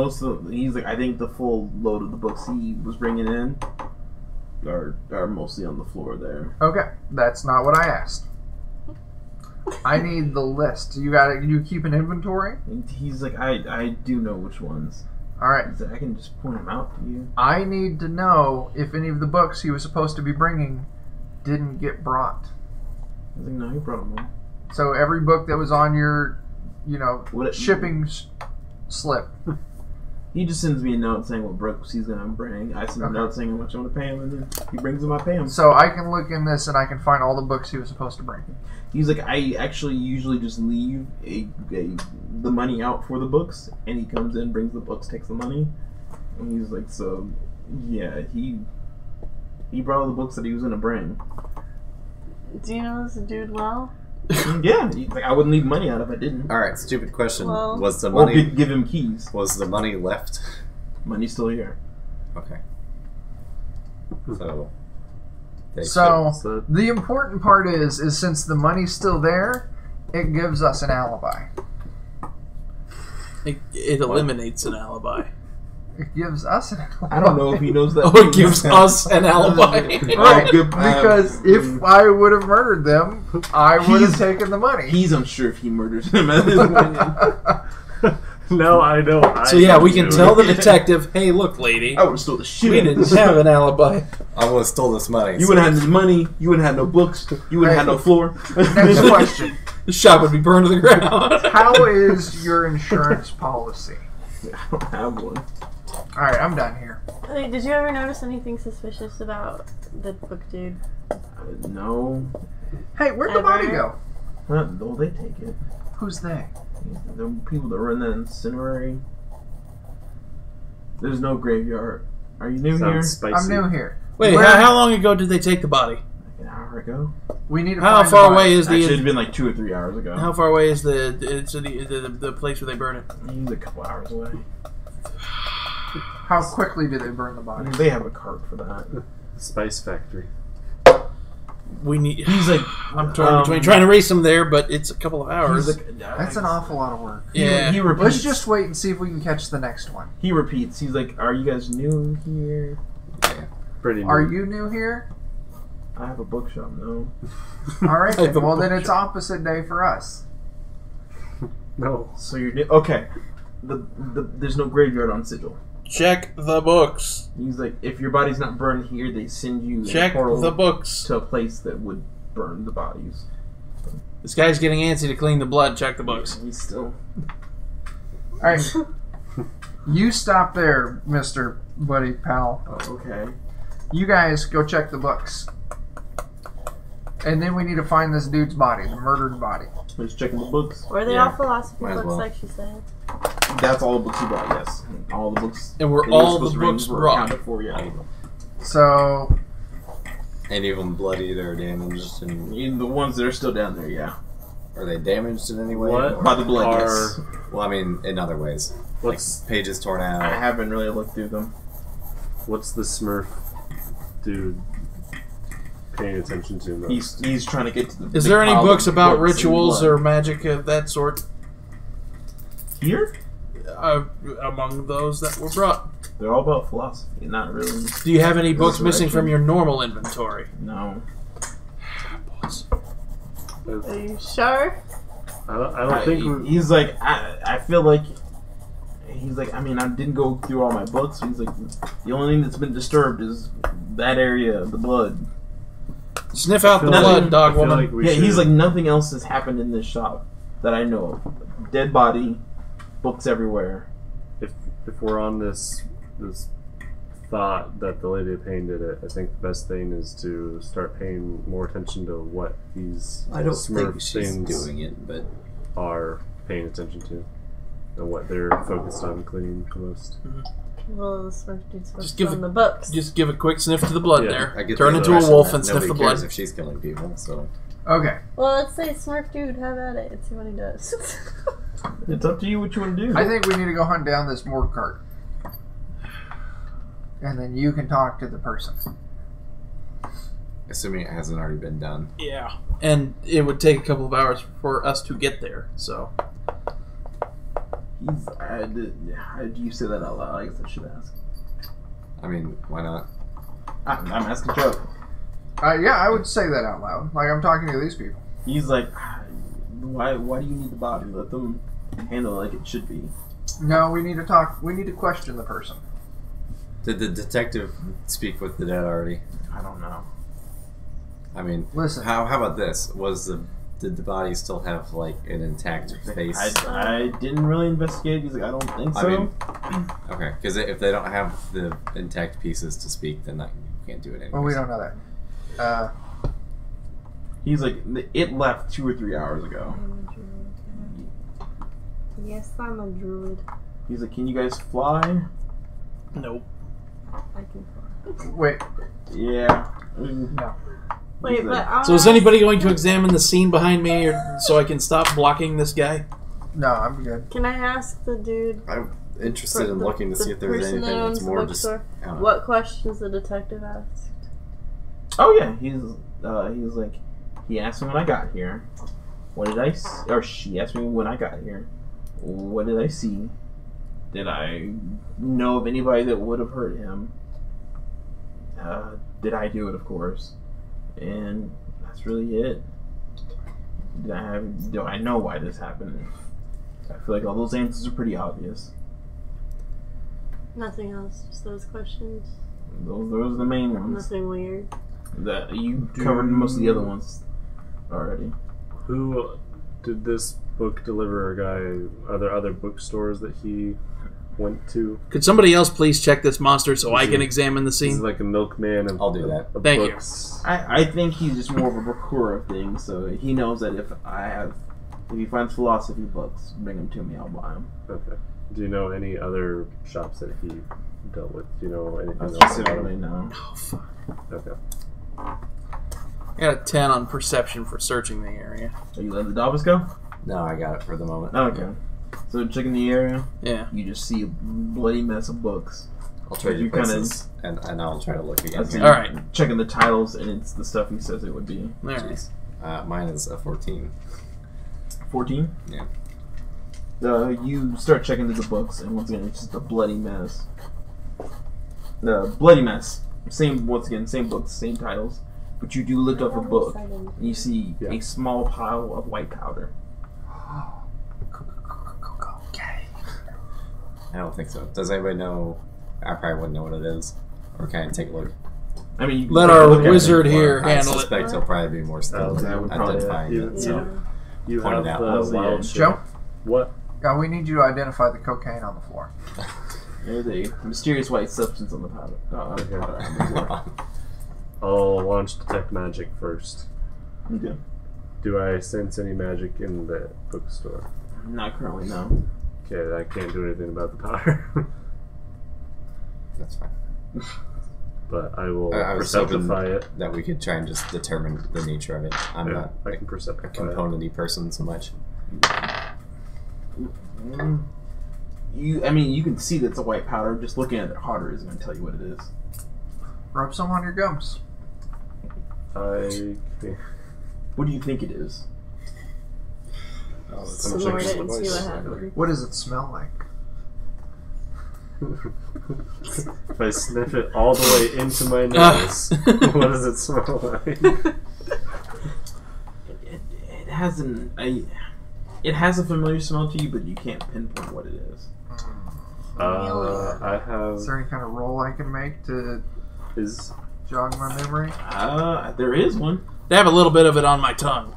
[SPEAKER 4] he's like, I think the full load of the books he was bringing in are mostly on the floor there.
[SPEAKER 3] Okay, that's not what I asked. I need the list. You keep an inventory?
[SPEAKER 4] And he's like, I do know which ones.
[SPEAKER 3] All right.
[SPEAKER 4] He's like, I can just point them out to you.
[SPEAKER 3] I need to know if any of the books he was supposed to be bringing didn't get brought.
[SPEAKER 4] I was like, no, he brought them all.
[SPEAKER 3] So every book that was on your,
[SPEAKER 4] What-
[SPEAKER 3] shipping slip.
[SPEAKER 4] He just sends me a note saying what books he's gonna bring. I send a note saying how much I want to pay him, and then he brings them. I pay him.
[SPEAKER 3] So I can look in this and I can find all the books he was supposed to bring.
[SPEAKER 4] He's like, I actually usually just leave the money out for the books, and he comes in, brings the books, takes the money, and he's like, so yeah, he brought all the books that he was gonna bring.
[SPEAKER 1] Do you know this dude well?
[SPEAKER 4] Yeah, he's like, I wouldn't leave money out if I didn't.
[SPEAKER 2] All right, stupid question.
[SPEAKER 1] Well-
[SPEAKER 2] Was the
[SPEAKER 4] Or
[SPEAKER 2] money
[SPEAKER 4] give him keys.
[SPEAKER 2] was the money left?
[SPEAKER 4] Money's still here.
[SPEAKER 2] Okay. So. They
[SPEAKER 3] So
[SPEAKER 5] So
[SPEAKER 3] the important part is since the money's still there, it gives us an alibi.
[SPEAKER 6] It eliminates an alibi.
[SPEAKER 3] It gives us an alibi.
[SPEAKER 4] I don't know if he knows that.
[SPEAKER 6] Oh, it gives us an alibi.
[SPEAKER 3] Right,
[SPEAKER 4] good-
[SPEAKER 3] because if I would have murdered them, I would have taken the money.
[SPEAKER 4] He's unsure if he murders him. At this point.
[SPEAKER 5] no, I don't.
[SPEAKER 6] So yeah, we can tell the detective, hey, look, lady,
[SPEAKER 4] I would have stole the shit.
[SPEAKER 6] we
[SPEAKER 4] out of
[SPEAKER 6] didn't
[SPEAKER 4] this.
[SPEAKER 6] have an alibi.
[SPEAKER 2] I would have stole this money.
[SPEAKER 4] You wouldn't have had any money. You wouldn't have had no books. You wouldn't have had no floor.
[SPEAKER 3] Next question.
[SPEAKER 6] The shop would be burned to the ground.
[SPEAKER 3] How is your insurance policy?
[SPEAKER 4] I don't have one.
[SPEAKER 3] Alright, I'm done here.
[SPEAKER 1] Wait, did you ever notice anything suspicious about the book dude?
[SPEAKER 4] No.
[SPEAKER 3] Hey, where'd the body
[SPEAKER 1] Ever?
[SPEAKER 3] go?
[SPEAKER 4] No, they take it.
[SPEAKER 3] Who's they?
[SPEAKER 4] The people that run that incinerary. There's no graveyard. Are you new here?
[SPEAKER 5] Sounds spicy.
[SPEAKER 3] I'm new here.
[SPEAKER 6] Wait,
[SPEAKER 3] Where-
[SPEAKER 6] how long ago did they take the body?
[SPEAKER 4] Like an hour ago.
[SPEAKER 3] We need to
[SPEAKER 6] How
[SPEAKER 3] find
[SPEAKER 6] far
[SPEAKER 3] the
[SPEAKER 6] away
[SPEAKER 3] body.
[SPEAKER 6] is
[SPEAKER 4] Actually, it's
[SPEAKER 6] the
[SPEAKER 4] been like 2 or 3 hours ago.
[SPEAKER 6] how far away is the place where they burn it?
[SPEAKER 4] He's a couple hours away.
[SPEAKER 3] How quickly do they burn the body?
[SPEAKER 4] They have a cart for that.
[SPEAKER 5] Spice factory.
[SPEAKER 6] We need.
[SPEAKER 4] He's like,
[SPEAKER 6] I'm torn between trying to race them there, but it's a couple of hours.
[SPEAKER 4] he's like,
[SPEAKER 3] That's an awful lot of work.
[SPEAKER 6] Yeah.
[SPEAKER 4] He repeats.
[SPEAKER 3] Let's just wait and see if we can catch the next one.
[SPEAKER 4] He repeats. He's like, are you guys new here?
[SPEAKER 5] Pretty new.
[SPEAKER 3] Are you new here?
[SPEAKER 4] I have a bookshop. No.
[SPEAKER 3] Alright,
[SPEAKER 6] I have a
[SPEAKER 3] well then
[SPEAKER 6] bookshop.
[SPEAKER 3] it's opposite day for us.
[SPEAKER 5] No.
[SPEAKER 4] So you're new. Okay. There's no graveyard on Sigil.
[SPEAKER 6] Check the books.
[SPEAKER 4] He's like, if your body's not burned here, they send you in a
[SPEAKER 6] Check
[SPEAKER 4] portal
[SPEAKER 6] the books.
[SPEAKER 4] to a place that would burn the bodies.
[SPEAKER 6] This guy's getting antsy to clean the blood. Check the books.
[SPEAKER 4] He's still.
[SPEAKER 3] Alright. You stop there, Mr. Buddy Pal.
[SPEAKER 4] Oh, okay.
[SPEAKER 3] You guys go check the books. And then we need to find this dude's body, the murdered body.
[SPEAKER 4] He's checking the books.
[SPEAKER 1] Were they
[SPEAKER 2] Yeah.
[SPEAKER 1] all philosophy
[SPEAKER 2] Might as
[SPEAKER 1] books,
[SPEAKER 2] well.
[SPEAKER 1] like she said?
[SPEAKER 4] That's all the books he brought. Yes, all the books.
[SPEAKER 6] And were
[SPEAKER 4] that you were
[SPEAKER 6] all
[SPEAKER 4] supposed
[SPEAKER 6] the
[SPEAKER 4] to bring
[SPEAKER 6] books
[SPEAKER 4] were
[SPEAKER 6] brought?
[SPEAKER 4] accounted for. Yeah.
[SPEAKER 3] So
[SPEAKER 2] Any of them bloodied or damaged? And
[SPEAKER 4] Even the ones that are still down there, yeah.
[SPEAKER 2] are they damaged in any way?
[SPEAKER 5] What
[SPEAKER 4] By the blood,
[SPEAKER 5] are
[SPEAKER 4] yes.
[SPEAKER 2] Well, I mean, in other ways.
[SPEAKER 5] what's
[SPEAKER 2] Like pages torn
[SPEAKER 4] I
[SPEAKER 2] out.
[SPEAKER 4] haven't really looked through them.
[SPEAKER 5] what's the Smurf dude paying attention to most?
[SPEAKER 4] He's trying to get to the.
[SPEAKER 6] Is
[SPEAKER 4] big
[SPEAKER 6] there any
[SPEAKER 4] pile of
[SPEAKER 6] books about
[SPEAKER 4] books and
[SPEAKER 6] rituals
[SPEAKER 4] blood.
[SPEAKER 6] or magic of that sort
[SPEAKER 4] Here?
[SPEAKER 6] among those that were brought?
[SPEAKER 4] They're all about philosophy, not really.
[SPEAKER 6] Do you have any books
[SPEAKER 4] Resurrection.
[SPEAKER 6] missing from your normal inventory?
[SPEAKER 4] No.
[SPEAKER 1] Are you sure?
[SPEAKER 5] I don't think we,
[SPEAKER 4] He's like, I feel like. He's like, I mean, I didn't go through all my books. He's like, the only thing that's been disturbed is that area, the blood.
[SPEAKER 6] Sniff out the
[SPEAKER 5] feel
[SPEAKER 6] blood,
[SPEAKER 5] like-
[SPEAKER 6] dog
[SPEAKER 5] I feel
[SPEAKER 6] woman.
[SPEAKER 5] like we
[SPEAKER 4] Yeah, he's
[SPEAKER 5] should-
[SPEAKER 4] like, nothing else has happened in this shop that I know of. Dead body, books everywhere.
[SPEAKER 5] if we're on this thought that the Lady of Pain did it, I think the best thing is to start paying more attention to what these
[SPEAKER 2] I don't
[SPEAKER 5] Smurf
[SPEAKER 2] think she's
[SPEAKER 5] things
[SPEAKER 2] doing it, but
[SPEAKER 5] are paying attention to, and what they're focused on cleaning the most.
[SPEAKER 1] Well, the Smurf dude's
[SPEAKER 6] Just
[SPEAKER 1] focused
[SPEAKER 6] give
[SPEAKER 1] on
[SPEAKER 6] it-
[SPEAKER 1] the books.
[SPEAKER 6] Just give a quick sniff to the blood
[SPEAKER 5] Yeah,
[SPEAKER 6] there.
[SPEAKER 2] I get
[SPEAKER 6] Turn
[SPEAKER 2] the
[SPEAKER 6] into a
[SPEAKER 2] impression
[SPEAKER 6] wolf
[SPEAKER 2] that
[SPEAKER 6] and sniff
[SPEAKER 2] nobody
[SPEAKER 6] the
[SPEAKER 2] cares
[SPEAKER 6] blood.
[SPEAKER 2] if she's killing people, so
[SPEAKER 3] Okay.
[SPEAKER 1] Well, let's say Smurf dude, have at it and see what he does.
[SPEAKER 4] It's up to you what you want to do.
[SPEAKER 3] I think we need to go hunt down this morgue cart. And then you can talk to the person.
[SPEAKER 2] assuming it hasn't already been done.
[SPEAKER 6] Yeah. And it would take a couple of hours for us to get there, so.
[SPEAKER 4] How did you say that out loud? I guess I should ask.
[SPEAKER 2] I mean, why not?
[SPEAKER 4] I'm asking Joe.
[SPEAKER 3] Yeah, I would say that out loud. Like I'm talking to these people.
[SPEAKER 4] He's like, why do you need the body? Let them handle it like it should be.
[SPEAKER 3] No, we need to talk. We need to question the person.
[SPEAKER 2] Did the detective speak with the dead already?
[SPEAKER 4] I don't know.
[SPEAKER 2] I mean,
[SPEAKER 3] Listen.
[SPEAKER 2] how about this? Did the body still have like an intact face?
[SPEAKER 4] I didn't really investigate. He's like, I don't think so.
[SPEAKER 2] I mean, okay, because if they don't have the intact pieces to speak, then you can't do it anymore.
[SPEAKER 3] Well, we don't know that.
[SPEAKER 4] He's like, it left 2 or 3 hours ago.
[SPEAKER 1] Yes, I'm a druid.
[SPEAKER 4] He's like, can you guys fly?
[SPEAKER 6] Nope.
[SPEAKER 1] I can fly.
[SPEAKER 3] Wait.
[SPEAKER 4] Yeah.
[SPEAKER 3] No.
[SPEAKER 1] Wait,
[SPEAKER 4] He's like,
[SPEAKER 1] but
[SPEAKER 6] So is anybody going to examine the scene behind me so I can stop blocking this guy?
[SPEAKER 3] No, I'm good.
[SPEAKER 1] can I ask the dude?
[SPEAKER 2] I'm interested in
[SPEAKER 1] the-
[SPEAKER 2] looking to
[SPEAKER 1] the
[SPEAKER 2] see if there's
[SPEAKER 1] person that
[SPEAKER 2] anything
[SPEAKER 1] owns
[SPEAKER 2] that's
[SPEAKER 1] the
[SPEAKER 2] more just.
[SPEAKER 1] bookstore?
[SPEAKER 2] I don't know.
[SPEAKER 1] What questions the detective asked?
[SPEAKER 4] oh yeah. He's like, he asked me when I got here. What did I? Or she asked me when I got here. What did I see? Did I know of anybody that would have hurt him? Did I do it? Of course. And that's really it. Do I know why this happened? I feel like all those answers are pretty obvious.
[SPEAKER 1] Nothing else, just those questions.
[SPEAKER 4] Those are the main ones.
[SPEAKER 1] Nothing weird.
[SPEAKER 4] That you covered most of the other ones already.
[SPEAKER 5] Who did this book deliver? A guy? Are there other bookstores that he went to?
[SPEAKER 6] Could somebody else please check this monster so I
[SPEAKER 5] Is
[SPEAKER 6] can
[SPEAKER 5] he-
[SPEAKER 6] examine the
[SPEAKER 5] He's
[SPEAKER 6] scene?
[SPEAKER 5] like a milkman of,
[SPEAKER 2] I'll do that.
[SPEAKER 5] of
[SPEAKER 6] Thank you.
[SPEAKER 5] books.
[SPEAKER 4] I think he's just more of a procurer of things, so he knows that if he finds philosophy books, bring them to me, I'll buy them.
[SPEAKER 5] Okay. Do you know any other shops that he dealt with? Do you know anything else
[SPEAKER 4] Specifically,
[SPEAKER 5] about him?
[SPEAKER 4] no.
[SPEAKER 6] Oh, fuck.
[SPEAKER 5] Okay.
[SPEAKER 6] I got a 10 on perception for searching the area.
[SPEAKER 4] Are you letting the Davis go?
[SPEAKER 2] No, I got it for the moment.
[SPEAKER 4] Okay. So checking the area,
[SPEAKER 6] Yeah.
[SPEAKER 4] you just see a bloody mess of books.
[SPEAKER 2] I'll trade
[SPEAKER 4] You
[SPEAKER 2] you
[SPEAKER 4] kinda-
[SPEAKER 2] places, and I'll try to look again.
[SPEAKER 4] That's
[SPEAKER 2] here.
[SPEAKER 6] All right.
[SPEAKER 4] Checking the titles, and it's the stuff he says it would be.
[SPEAKER 6] All right.
[SPEAKER 2] Jeez. Mine is a 14.
[SPEAKER 4] 14?
[SPEAKER 2] Yeah.
[SPEAKER 4] You start checking through the books, and once again, it's just a bloody mess. Bloody mess. Same books, same titles. But you do lift up a book, and you see
[SPEAKER 5] Yeah.
[SPEAKER 4] a small pile of white powder.
[SPEAKER 3] Okay.
[SPEAKER 2] I don't think so. Does anybody know? I probably wouldn't know what it is. Or can I take a look?
[SPEAKER 4] I mean, you
[SPEAKER 6] Let
[SPEAKER 4] take a
[SPEAKER 6] our
[SPEAKER 4] look at it.
[SPEAKER 6] wizard here
[SPEAKER 2] I
[SPEAKER 6] handle it.
[SPEAKER 2] suspect he'll probably be more skilled
[SPEAKER 4] that
[SPEAKER 2] at
[SPEAKER 4] would probably-
[SPEAKER 2] identifying
[SPEAKER 5] yeah.
[SPEAKER 2] it. So.
[SPEAKER 5] You
[SPEAKER 2] Point
[SPEAKER 5] have
[SPEAKER 2] it out.
[SPEAKER 5] the
[SPEAKER 4] How's the
[SPEAKER 5] wild
[SPEAKER 4] edge?
[SPEAKER 5] shape.
[SPEAKER 3] Joe?
[SPEAKER 5] What?
[SPEAKER 3] We need you to identify the cocaine on the floor.
[SPEAKER 4] There's a mysterious white substance on the powder.
[SPEAKER 5] Okay.
[SPEAKER 4] Powder on the floor.
[SPEAKER 5] I'll launch detect magic first.
[SPEAKER 4] Okay.
[SPEAKER 5] Do I sense any magic in the bookstore?
[SPEAKER 4] Not currently, no.
[SPEAKER 5] Okay, I can't do anything about the powder.
[SPEAKER 2] That's fine.
[SPEAKER 5] but I will
[SPEAKER 2] I was hoping
[SPEAKER 5] perceptify it.
[SPEAKER 2] that we could try and just determine the nature of it. I'm not
[SPEAKER 5] I
[SPEAKER 2] a
[SPEAKER 5] can perceptify it.
[SPEAKER 2] component-y person so much.
[SPEAKER 4] You can see that it's a white powder. Just looking at it harder isn't going to tell you what it is.
[SPEAKER 3] Rub some on your gums.
[SPEAKER 4] What do you think it is?
[SPEAKER 1] Snort it and see what happens.
[SPEAKER 3] What does it smell like?
[SPEAKER 5] If I sniff it all the way into my nose, what does it smell like?
[SPEAKER 4] It has a familiar smell to you, but you can't pinpoint what it is.
[SPEAKER 5] I have.
[SPEAKER 3] Is there any kind of roll I can make to jog my memory?
[SPEAKER 4] There is one.
[SPEAKER 6] They have a little bit of it on my tongue.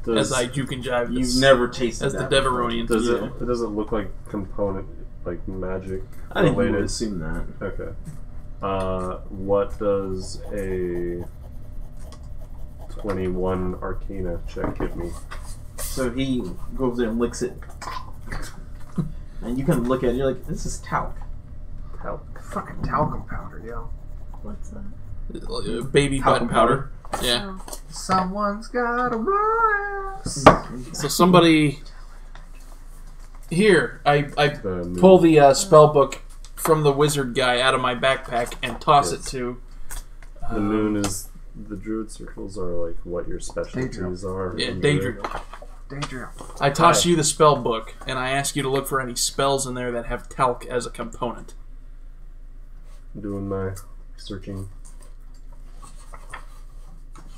[SPEAKER 5] Does,
[SPEAKER 6] As I juke and jive.
[SPEAKER 4] You've never tasted
[SPEAKER 6] as the
[SPEAKER 4] that before.
[SPEAKER 6] Deveronian.
[SPEAKER 5] does it doesn't look like component, like magic
[SPEAKER 4] I think we would
[SPEAKER 5] related?
[SPEAKER 4] assume that.
[SPEAKER 5] Okay. What does a 21 Arcana check give me?
[SPEAKER 4] So he goes there and licks it. And you kind of look at it and you're like, this is talc.
[SPEAKER 5] Talc.
[SPEAKER 3] Fucking talcum powder, yo.
[SPEAKER 1] What's that?
[SPEAKER 6] Baby
[SPEAKER 4] Talcum
[SPEAKER 6] butt powder. Yeah.
[SPEAKER 1] Oh.
[SPEAKER 3] Someone's got a raw ass.
[SPEAKER 6] So somebody... Here, I
[SPEAKER 5] The moon.
[SPEAKER 6] pull the spell book from the wizard guy out of my backpack and toss it to...
[SPEAKER 5] The moon is... The druid circles are like what your specialties are.
[SPEAKER 6] Yeah,
[SPEAKER 5] in the
[SPEAKER 6] Daedra.
[SPEAKER 3] Daedra.
[SPEAKER 6] I toss you the spell book, and I ask you to look for any spells in there that have talc as a component.
[SPEAKER 5] Doing my searching.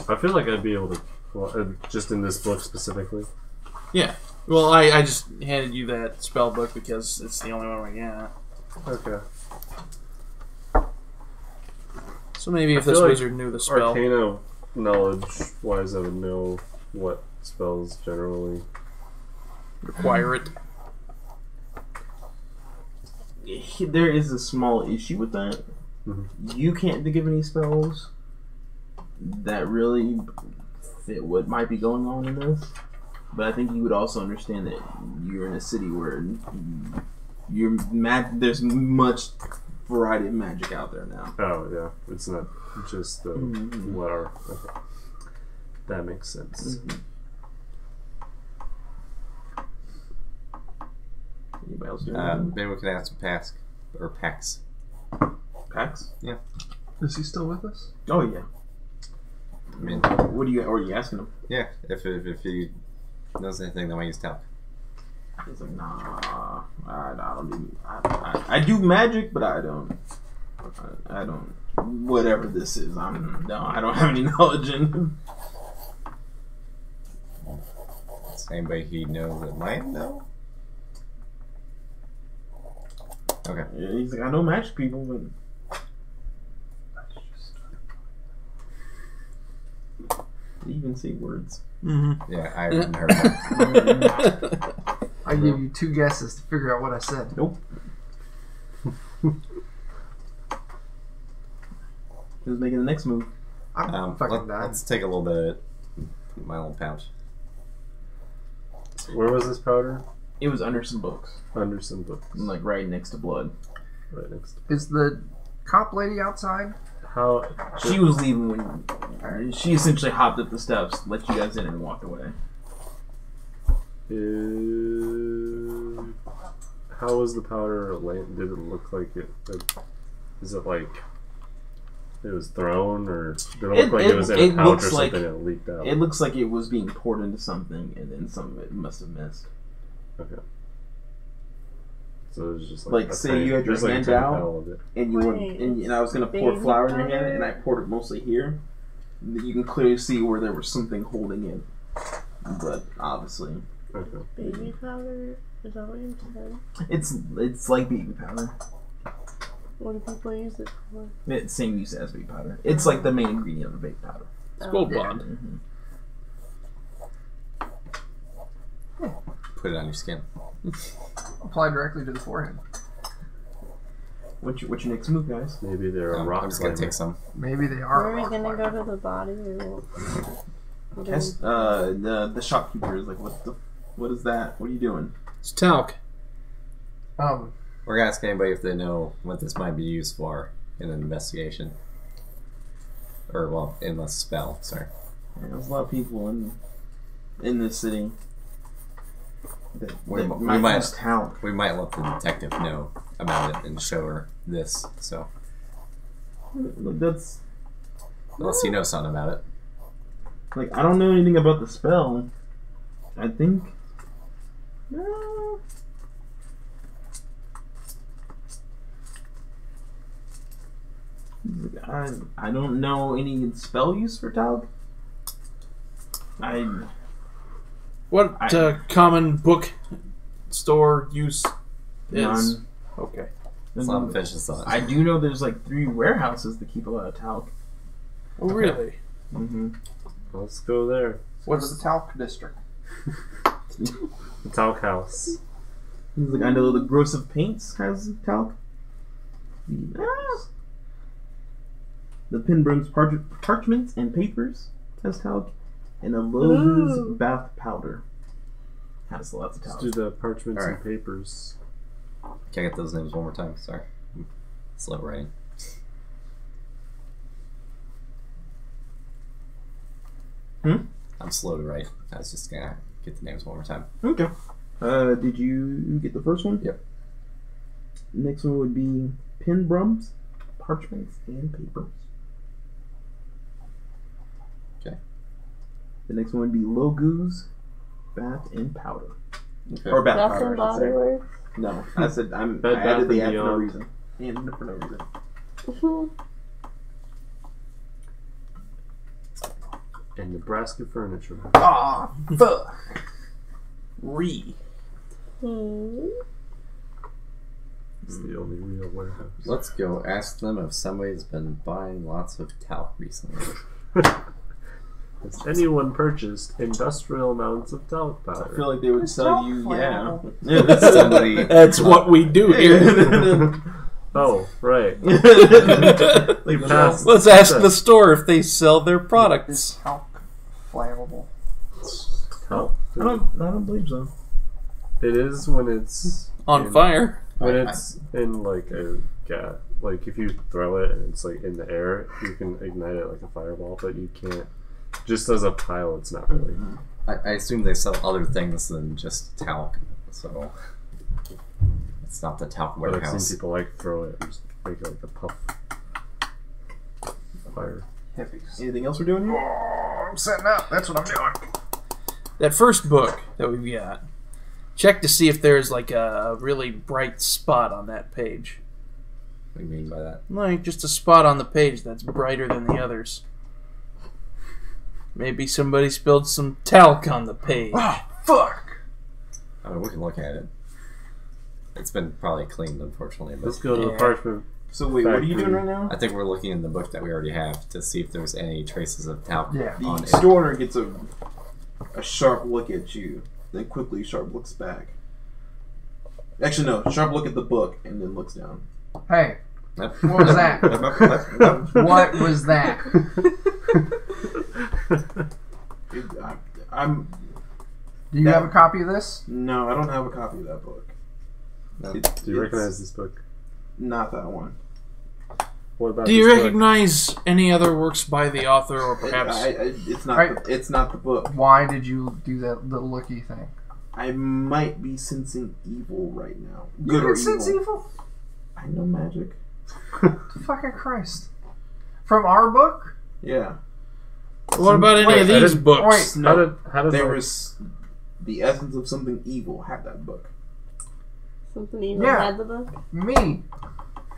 [SPEAKER 5] I feel like I'd be able to... Well, just in this book specifically.
[SPEAKER 6] Yeah. Well, I just handed you that spell book because it's the only one we got.
[SPEAKER 5] Okay.
[SPEAKER 6] So maybe if
[SPEAKER 5] I feel
[SPEAKER 6] this
[SPEAKER 5] like
[SPEAKER 6] wizard knew the spell.
[SPEAKER 5] Arcana knowledge-wise, I would know what spells generally...
[SPEAKER 6] Require it.
[SPEAKER 4] There is a small issue with that.
[SPEAKER 5] Mhm.
[SPEAKER 4] You can't think of any spells that really fit what might be going on in this. But I think you would also understand that you're in a city where there's much variety of magic out there now.
[SPEAKER 5] Oh, yeah. It's not just what are... Okay. That makes sense.
[SPEAKER 4] Anybody else doing anything?
[SPEAKER 2] Maybe we could ask Pax. Or Pax.
[SPEAKER 4] Pax?
[SPEAKER 2] Yeah.
[SPEAKER 3] Is he still with us?
[SPEAKER 4] Oh yeah.
[SPEAKER 2] I mean,
[SPEAKER 4] What are you asking him?
[SPEAKER 2] yeah, if he knows anything that might use talc.
[SPEAKER 4] He's like, nah, I don't do. I do magic, but I don't. Whatever this is, I don't have any knowledge in.
[SPEAKER 2] Is anybody he knows that might know? Okay.
[SPEAKER 4] Yeah, he's like, I know magic people, but you even say words.
[SPEAKER 6] Mm-hmm.
[SPEAKER 2] Yeah, I haven't heard that.
[SPEAKER 3] I give you 2 guesses to figure out what I said.
[SPEAKER 4] Nope. Who's making the next move?
[SPEAKER 3] I'm fucking dying.
[SPEAKER 2] Let's take a little bit of my little pouch.
[SPEAKER 5] Where was this powder?
[SPEAKER 4] It was under some books,
[SPEAKER 5] Under some books.
[SPEAKER 4] like right next to blood.
[SPEAKER 5] Right next.
[SPEAKER 3] Is the cop lady outside?
[SPEAKER 5] How...
[SPEAKER 4] She was leaving when she essentially hopped up the steps, let you guys in, and walked away.
[SPEAKER 5] How was the powder? Did it look like it? Is it like it was thrown, or did it look like it was in a pouch or something and it leaked out?
[SPEAKER 4] It looks like it was being poured into something, and then some of it must have missed.
[SPEAKER 5] Okay. So it was just
[SPEAKER 4] Like,
[SPEAKER 5] a
[SPEAKER 4] say
[SPEAKER 5] tiny-
[SPEAKER 4] you had your
[SPEAKER 5] just like a
[SPEAKER 4] hand
[SPEAKER 5] tiny
[SPEAKER 4] out,
[SPEAKER 5] pile of it.
[SPEAKER 4] and you were,
[SPEAKER 1] Wait,
[SPEAKER 4] and I was gonna pour
[SPEAKER 1] baby
[SPEAKER 4] flour in your hand,
[SPEAKER 1] powder?
[SPEAKER 4] and I poured it mostly here. You can clearly see where there was something holding it, but obviously,
[SPEAKER 5] Okay.
[SPEAKER 1] Baby powder? Is that what you said?
[SPEAKER 4] it's like baby powder.
[SPEAKER 1] What do people use it for?
[SPEAKER 4] It's same use as baby powder. It's like the main ingredient of baby powder.
[SPEAKER 6] It's gold
[SPEAKER 1] Oh.
[SPEAKER 6] bond.
[SPEAKER 2] Put it on your skin.
[SPEAKER 3] Apply directly to the forehead.
[SPEAKER 4] What's your next move, guys?
[SPEAKER 5] Maybe they're a rock
[SPEAKER 2] I'm just gonna
[SPEAKER 5] climber.
[SPEAKER 2] take some.
[SPEAKER 3] Maybe they are.
[SPEAKER 1] Are we
[SPEAKER 3] rock
[SPEAKER 1] gonna
[SPEAKER 3] climber.
[SPEAKER 1] go to the body or what?
[SPEAKER 4] Yes. The shopkeeper is like, what is that? What are you doing?
[SPEAKER 6] It's talc.
[SPEAKER 2] We're gonna ask anybody if they know what this might be used for in an investigation. or well, endless spell. Sorry.
[SPEAKER 4] Yeah, there's a lot of people in this city.
[SPEAKER 2] We might use talc. We might let the detective know about it and show her this. So
[SPEAKER 4] that's
[SPEAKER 2] unless he knows something about it.
[SPEAKER 4] Like, I don't know anything about the spell. I think. No. I don't know any spell use for talc.
[SPEAKER 6] What common bookstore use is?
[SPEAKER 4] None.
[SPEAKER 6] Okay.
[SPEAKER 4] I do know there's like 3 warehouses that keep a lot of talc.
[SPEAKER 6] Oh, really?
[SPEAKER 4] Mm-hmm.
[SPEAKER 5] Let's go there.
[SPEAKER 3] What's the Talc district?
[SPEAKER 5] The Talc house.
[SPEAKER 4] Like, I know the Gross of Paints has talc. The Pinbroom's parchments and papers has talc. And the Lowe's bath powder has lots of talc.
[SPEAKER 5] Let's do the parchments and papers.
[SPEAKER 2] Can I get those names one more time? Sorry. Slow writing. I'm slow to write. I was just gonna get the names one more time.
[SPEAKER 4] Okay. Did you get the first one?
[SPEAKER 2] Yep.
[SPEAKER 4] Next one would be Pinbrums, parchments, and papers.
[SPEAKER 2] Okay.
[SPEAKER 4] The next one would be Logu's bath and powder.
[SPEAKER 2] Okay.
[SPEAKER 4] Or bath
[SPEAKER 1] Bath
[SPEAKER 4] powder,
[SPEAKER 1] and
[SPEAKER 4] I should
[SPEAKER 1] Body
[SPEAKER 4] say.
[SPEAKER 1] Works.
[SPEAKER 4] No, I said I
[SPEAKER 5] Bed,
[SPEAKER 4] added
[SPEAKER 5] Bath
[SPEAKER 4] the
[SPEAKER 5] and
[SPEAKER 4] ad for no
[SPEAKER 5] Beyond.
[SPEAKER 4] reason. And for no reason.
[SPEAKER 5] And Nebraska furniture.
[SPEAKER 3] Ah, fuck.
[SPEAKER 5] It's the only real warehouse.
[SPEAKER 2] Let's go ask them if somebody's been buying lots of talc recently.
[SPEAKER 5] Has anyone purchased industrial amounts of talc
[SPEAKER 4] I
[SPEAKER 5] powder?
[SPEAKER 4] feel like they would sell you,
[SPEAKER 2] Somebody.
[SPEAKER 6] That's what we do here.
[SPEAKER 5] Oh, right.
[SPEAKER 6] Let's ask the store if they sell their
[SPEAKER 3] Is
[SPEAKER 6] products.
[SPEAKER 3] Talc flammable?
[SPEAKER 5] Talc.
[SPEAKER 4] I don't believe so.
[SPEAKER 5] It is when it's
[SPEAKER 6] On fire.
[SPEAKER 5] When it's in like a gas, like if you throw it and it's like in the air, you can ignite it like a fireball, but you can't. Just as a pile, it's not really.
[SPEAKER 2] I assume they sell other things than just talc, so it's not the talc
[SPEAKER 5] But I've
[SPEAKER 2] warehouse.
[SPEAKER 5] seen people like throw it and just make it like a puff fire.
[SPEAKER 3] Hippies.
[SPEAKER 4] Anything else we're doing here?
[SPEAKER 3] Oh, I'm setting up. That's what I'm doing.
[SPEAKER 6] That first book that we've got, check to see if there's like a really bright spot on that page.
[SPEAKER 2] What do you mean by that?
[SPEAKER 6] Like just a spot on the page that's brighter than the others. Maybe somebody spilled some talc on the page.
[SPEAKER 3] Oh, fuck.
[SPEAKER 2] I mean, we can look at it. It's been probably cleaned, unfortunately. But
[SPEAKER 5] Let's go to the parchment.
[SPEAKER 4] So wait, what are you doing right now?
[SPEAKER 2] I think we're looking in the book that we already have to see if there's any traces of talc
[SPEAKER 3] Yeah.
[SPEAKER 2] on
[SPEAKER 4] The
[SPEAKER 2] it.
[SPEAKER 4] store owner gets a sharp look at you, then quickly sharp looks back. Actually, no, sharp look at the book and then looks down.
[SPEAKER 3] Hey,
[SPEAKER 2] Yep.
[SPEAKER 3] what was that? What was that?
[SPEAKER 4] I'm
[SPEAKER 3] Do you have a copy of this?
[SPEAKER 4] no, I don't have a copy of that book.
[SPEAKER 2] No.
[SPEAKER 5] Do you recognize this book?
[SPEAKER 4] Not that one.
[SPEAKER 5] What about
[SPEAKER 6] Do you
[SPEAKER 5] this book?
[SPEAKER 6] recognize any other works by the author, or perhaps?
[SPEAKER 4] It's not.
[SPEAKER 3] Right.
[SPEAKER 4] It's not the book.
[SPEAKER 3] Why did you do that little looky thing?
[SPEAKER 4] I might be sensing evil right now. Good
[SPEAKER 3] You
[SPEAKER 4] or
[SPEAKER 3] can sense
[SPEAKER 4] evil.
[SPEAKER 3] evil?
[SPEAKER 4] I know magic.
[SPEAKER 3] Fucking Christ. From our book?
[SPEAKER 4] Yeah.
[SPEAKER 6] What about any
[SPEAKER 3] Wait,
[SPEAKER 6] of
[SPEAKER 5] I
[SPEAKER 6] these
[SPEAKER 5] didn't-
[SPEAKER 6] books?
[SPEAKER 4] No,
[SPEAKER 5] How did
[SPEAKER 4] there
[SPEAKER 5] like,
[SPEAKER 4] was the essence of something evil had that book.
[SPEAKER 1] Something evil
[SPEAKER 3] Yeah.
[SPEAKER 1] had the book.
[SPEAKER 3] Me.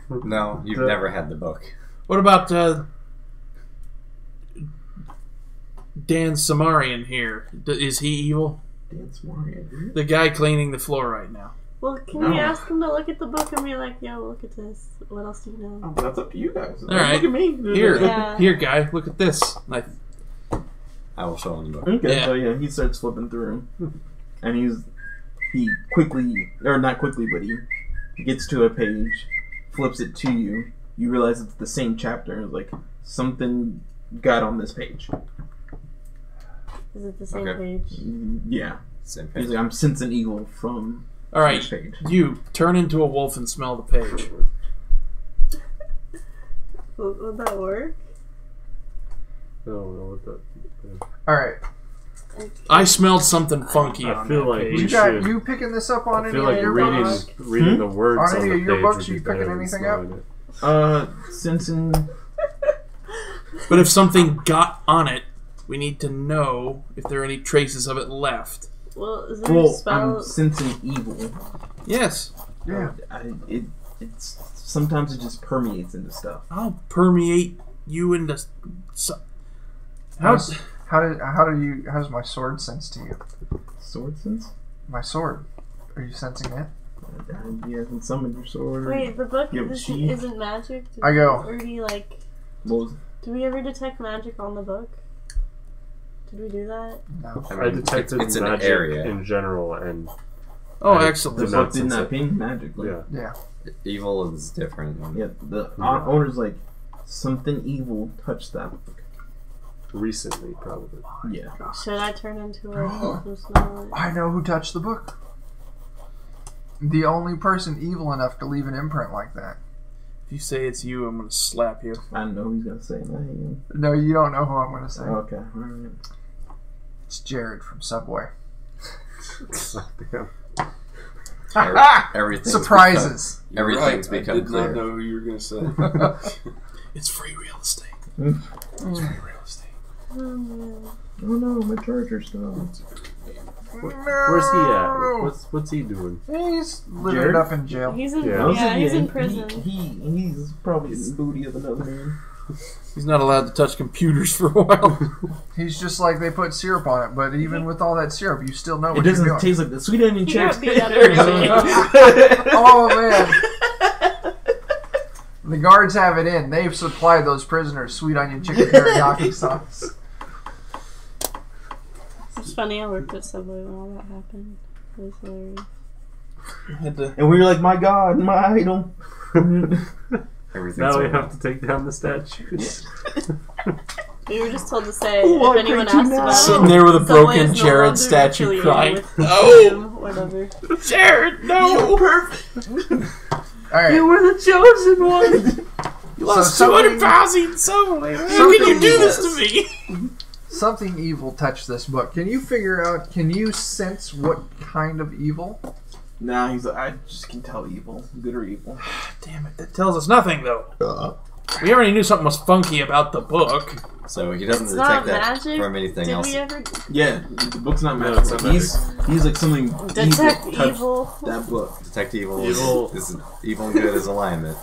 [SPEAKER 2] No, you've
[SPEAKER 5] The-
[SPEAKER 2] never had the book.
[SPEAKER 6] What about Dan Samarian here? Is he evil?
[SPEAKER 4] Dance Mario.
[SPEAKER 6] The guy cleaning the floor right now.
[SPEAKER 1] Well, can
[SPEAKER 4] No.
[SPEAKER 1] we ask him to look at the book and be like, yo, look at this. What else do you know?
[SPEAKER 4] Oh, that's up to you guys.
[SPEAKER 6] All right.
[SPEAKER 4] Look at me.
[SPEAKER 6] Here,
[SPEAKER 1] Yeah.
[SPEAKER 6] here, guy, look at this. Like,
[SPEAKER 2] I will show him the book.
[SPEAKER 4] Okay,
[SPEAKER 6] Yeah.
[SPEAKER 4] so yeah, he starts flipping through, and he quickly, or not quickly, but he gets to a page, flips it to you. You realize it's the same chapter. It's like something got on this page.
[SPEAKER 1] Is it the same
[SPEAKER 2] Okay.
[SPEAKER 1] page?
[SPEAKER 4] Yeah,
[SPEAKER 2] Same
[SPEAKER 4] he's
[SPEAKER 2] page.
[SPEAKER 4] like, I'm sensing evil from
[SPEAKER 6] all right,
[SPEAKER 4] this page.
[SPEAKER 6] you turn into a wolf and smell the page.
[SPEAKER 1] Would that work?
[SPEAKER 5] don't know what that.
[SPEAKER 3] All right.
[SPEAKER 6] I smelled something funky
[SPEAKER 5] I
[SPEAKER 6] on
[SPEAKER 5] feel
[SPEAKER 6] that
[SPEAKER 5] like
[SPEAKER 6] page.
[SPEAKER 5] we
[SPEAKER 3] You got
[SPEAKER 5] should-
[SPEAKER 3] you picking this up on
[SPEAKER 5] I
[SPEAKER 3] any
[SPEAKER 5] feel
[SPEAKER 3] of
[SPEAKER 5] like
[SPEAKER 3] your
[SPEAKER 5] reading
[SPEAKER 3] books?
[SPEAKER 5] reading the words
[SPEAKER 3] On
[SPEAKER 5] on,
[SPEAKER 3] any
[SPEAKER 5] the
[SPEAKER 3] of your
[SPEAKER 5] page
[SPEAKER 3] books,
[SPEAKER 5] would
[SPEAKER 3] you
[SPEAKER 5] be
[SPEAKER 3] picking
[SPEAKER 5] better than
[SPEAKER 3] anything up?
[SPEAKER 5] smelling it.
[SPEAKER 4] Sensing.
[SPEAKER 6] But if something got on it, we need to know if there are any traces of it left.
[SPEAKER 1] Well, is there a
[SPEAKER 4] Well,
[SPEAKER 1] spell?
[SPEAKER 4] I'm sensing evil.
[SPEAKER 6] Yes.
[SPEAKER 3] Yeah.
[SPEAKER 4] It's sometimes it just permeates into stuff.
[SPEAKER 6] I'll permeate you into. How?
[SPEAKER 3] How does my sword sense to you?
[SPEAKER 4] Sword sense?
[SPEAKER 3] My sword. Are you sensing it?
[SPEAKER 4] You haven't summoned your sword.
[SPEAKER 1] Wait, the book
[SPEAKER 4] You have a
[SPEAKER 1] this
[SPEAKER 4] sheath?
[SPEAKER 1] isn't magic? Did
[SPEAKER 3] I go.
[SPEAKER 1] we already, like...
[SPEAKER 4] What was it?
[SPEAKER 1] Did we ever detect magic on the book? Did we do that?
[SPEAKER 3] No.
[SPEAKER 5] I detected
[SPEAKER 2] it's an
[SPEAKER 5] magic
[SPEAKER 2] area.
[SPEAKER 5] in general, and
[SPEAKER 6] Oh,
[SPEAKER 5] I
[SPEAKER 6] excellent.
[SPEAKER 4] The
[SPEAKER 5] did
[SPEAKER 4] book
[SPEAKER 5] not
[SPEAKER 4] did
[SPEAKER 5] sense
[SPEAKER 4] not
[SPEAKER 5] it.
[SPEAKER 4] paint magically.
[SPEAKER 5] Yeah.
[SPEAKER 3] Yeah.
[SPEAKER 2] Evil is different.
[SPEAKER 4] Yeah, the owner's like, something evil touched that book.
[SPEAKER 5] Recently, probably.
[SPEAKER 4] Yeah.
[SPEAKER 1] Should I turn into a helpless smell?
[SPEAKER 3] I know who touched the book. The only person evil enough to leave an imprint like that.
[SPEAKER 6] If you say it's you, I'm gonna slap you.
[SPEAKER 4] I don't know who he's gonna say that.
[SPEAKER 3] No, you don't know who I'm going to say.
[SPEAKER 4] Okay. Alright.
[SPEAKER 3] It's Jared from Subway.
[SPEAKER 5] Damn.
[SPEAKER 2] Everything.
[SPEAKER 3] Surprises.
[SPEAKER 2] Everything's
[SPEAKER 7] I
[SPEAKER 2] become
[SPEAKER 7] did
[SPEAKER 2] clear.
[SPEAKER 7] not know who you were going to say.
[SPEAKER 6] It's free real estate.
[SPEAKER 4] Mm.
[SPEAKER 6] It's free real estate.
[SPEAKER 4] Oh no, my charger stopped.
[SPEAKER 5] Where's he at? What's he doing?
[SPEAKER 3] He's living
[SPEAKER 4] Jared?
[SPEAKER 3] it up in jail.
[SPEAKER 1] He's in,
[SPEAKER 5] Yeah.
[SPEAKER 1] he's in prison.
[SPEAKER 4] He's probably in the booty of another man.
[SPEAKER 6] He's not allowed to touch computers for a while.
[SPEAKER 3] He's just like they put syrup on it, but even with all that syrup, you still know
[SPEAKER 4] It
[SPEAKER 3] what you're
[SPEAKER 4] doesn't
[SPEAKER 3] doing.
[SPEAKER 4] taste like the sweet onion
[SPEAKER 1] He
[SPEAKER 4] chips.
[SPEAKER 1] got beat up in jail.
[SPEAKER 3] Oh man. The guards have it in. They've supplied those prisoners sweet onion chicken teriyaki sauce.
[SPEAKER 1] It's funny, I worked at Subway when all that happened. It was hilarious.
[SPEAKER 4] And we were like, my God, my idol.
[SPEAKER 2] Everything's
[SPEAKER 5] Now we
[SPEAKER 2] over.
[SPEAKER 5] have to take down the statues.
[SPEAKER 1] We were just told to say,
[SPEAKER 4] Oh,
[SPEAKER 1] if
[SPEAKER 4] I
[SPEAKER 1] anyone
[SPEAKER 4] pray to
[SPEAKER 1] asked
[SPEAKER 4] now.
[SPEAKER 1] about
[SPEAKER 6] Sitting
[SPEAKER 1] it,
[SPEAKER 6] there with a
[SPEAKER 1] Subway
[SPEAKER 6] broken
[SPEAKER 1] is no
[SPEAKER 6] Jared
[SPEAKER 1] longer
[SPEAKER 6] statue
[SPEAKER 1] affiliated
[SPEAKER 6] crying.
[SPEAKER 1] with
[SPEAKER 6] Oh!
[SPEAKER 1] him, whatever.
[SPEAKER 6] Jared, no!
[SPEAKER 4] Perfect.
[SPEAKER 3] Alright.
[SPEAKER 4] You were the chosen one.
[SPEAKER 6] You lost
[SPEAKER 3] So
[SPEAKER 6] 200,000 Subway. How
[SPEAKER 3] something
[SPEAKER 6] can you do this
[SPEAKER 3] evil.
[SPEAKER 6] to me?
[SPEAKER 3] Something evil touched this book. Can you figure out, can you sense what kind of evil?
[SPEAKER 4] Nah, he's like, I just can tell evil. Good or evil.
[SPEAKER 6] Damn it, that tells us nothing, though. We already knew something was funky about the book.
[SPEAKER 2] So he doesn't
[SPEAKER 1] It's
[SPEAKER 2] detect
[SPEAKER 1] not
[SPEAKER 2] that
[SPEAKER 1] magic.
[SPEAKER 2] from anything
[SPEAKER 1] Did
[SPEAKER 2] else.
[SPEAKER 1] we ever
[SPEAKER 4] Yeah, the book's not
[SPEAKER 5] No,
[SPEAKER 4] magic.
[SPEAKER 5] it's not
[SPEAKER 4] He's like something
[SPEAKER 1] detect
[SPEAKER 4] evil touched
[SPEAKER 1] evil?
[SPEAKER 4] that book.
[SPEAKER 2] Detect evil,
[SPEAKER 5] Evil.
[SPEAKER 2] Is evil and good is alignment.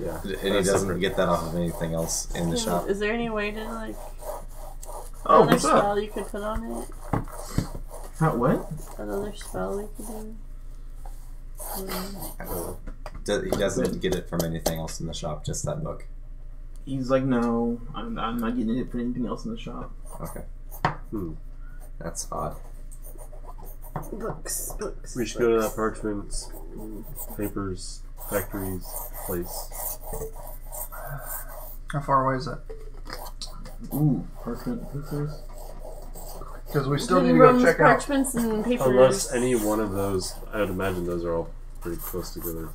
[SPEAKER 5] Yeah.
[SPEAKER 2] And he doesn't get that off of anything else in the shop.
[SPEAKER 1] Is there any way to, like,
[SPEAKER 4] Oh,
[SPEAKER 1] another
[SPEAKER 4] what's up?
[SPEAKER 1] spell you could put on it?
[SPEAKER 4] How, what?
[SPEAKER 1] Another spell we could do?
[SPEAKER 2] He doesn't get it from anything else in the shop, just that book.
[SPEAKER 4] He's like, no, I'm not getting it for anything else in the shop.
[SPEAKER 2] Okay.
[SPEAKER 5] Hmm.
[SPEAKER 2] That's odd.
[SPEAKER 1] Books.
[SPEAKER 5] We should go to that parchment, papers, factories place.
[SPEAKER 3] How far away is it?
[SPEAKER 4] Ooh, parchment papers.
[SPEAKER 3] Because we still need to
[SPEAKER 1] Rooms,
[SPEAKER 3] go check out.
[SPEAKER 1] parchments and papers.
[SPEAKER 5] Unless any one of those, I would imagine those are all pretty close together.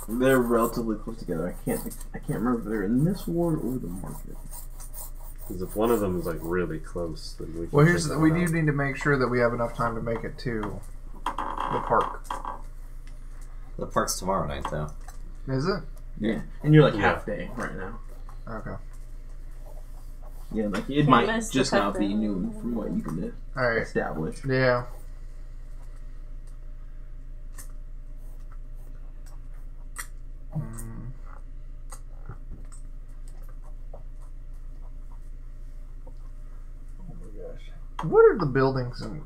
[SPEAKER 4] They're relatively close together. I can't remember if they're in this ward or the market.
[SPEAKER 5] Because if one of them is like really close, then we can
[SPEAKER 3] Well, here's
[SPEAKER 5] check
[SPEAKER 3] the,
[SPEAKER 5] that
[SPEAKER 3] we
[SPEAKER 5] out.
[SPEAKER 3] do need to make sure that we have enough time to make it to the park.
[SPEAKER 2] The park's tomorrow night, though.
[SPEAKER 3] Is it?
[SPEAKER 4] Yeah, and you're like
[SPEAKER 5] Yeah.
[SPEAKER 4] half day right now.
[SPEAKER 3] Okay.
[SPEAKER 4] Yeah, like it
[SPEAKER 1] Can't
[SPEAKER 4] might
[SPEAKER 1] miss the
[SPEAKER 4] just not
[SPEAKER 1] pepper.
[SPEAKER 4] be noon from what you can
[SPEAKER 3] All right.
[SPEAKER 4] establish.
[SPEAKER 3] Yeah. Oh my gosh. What are the buildings in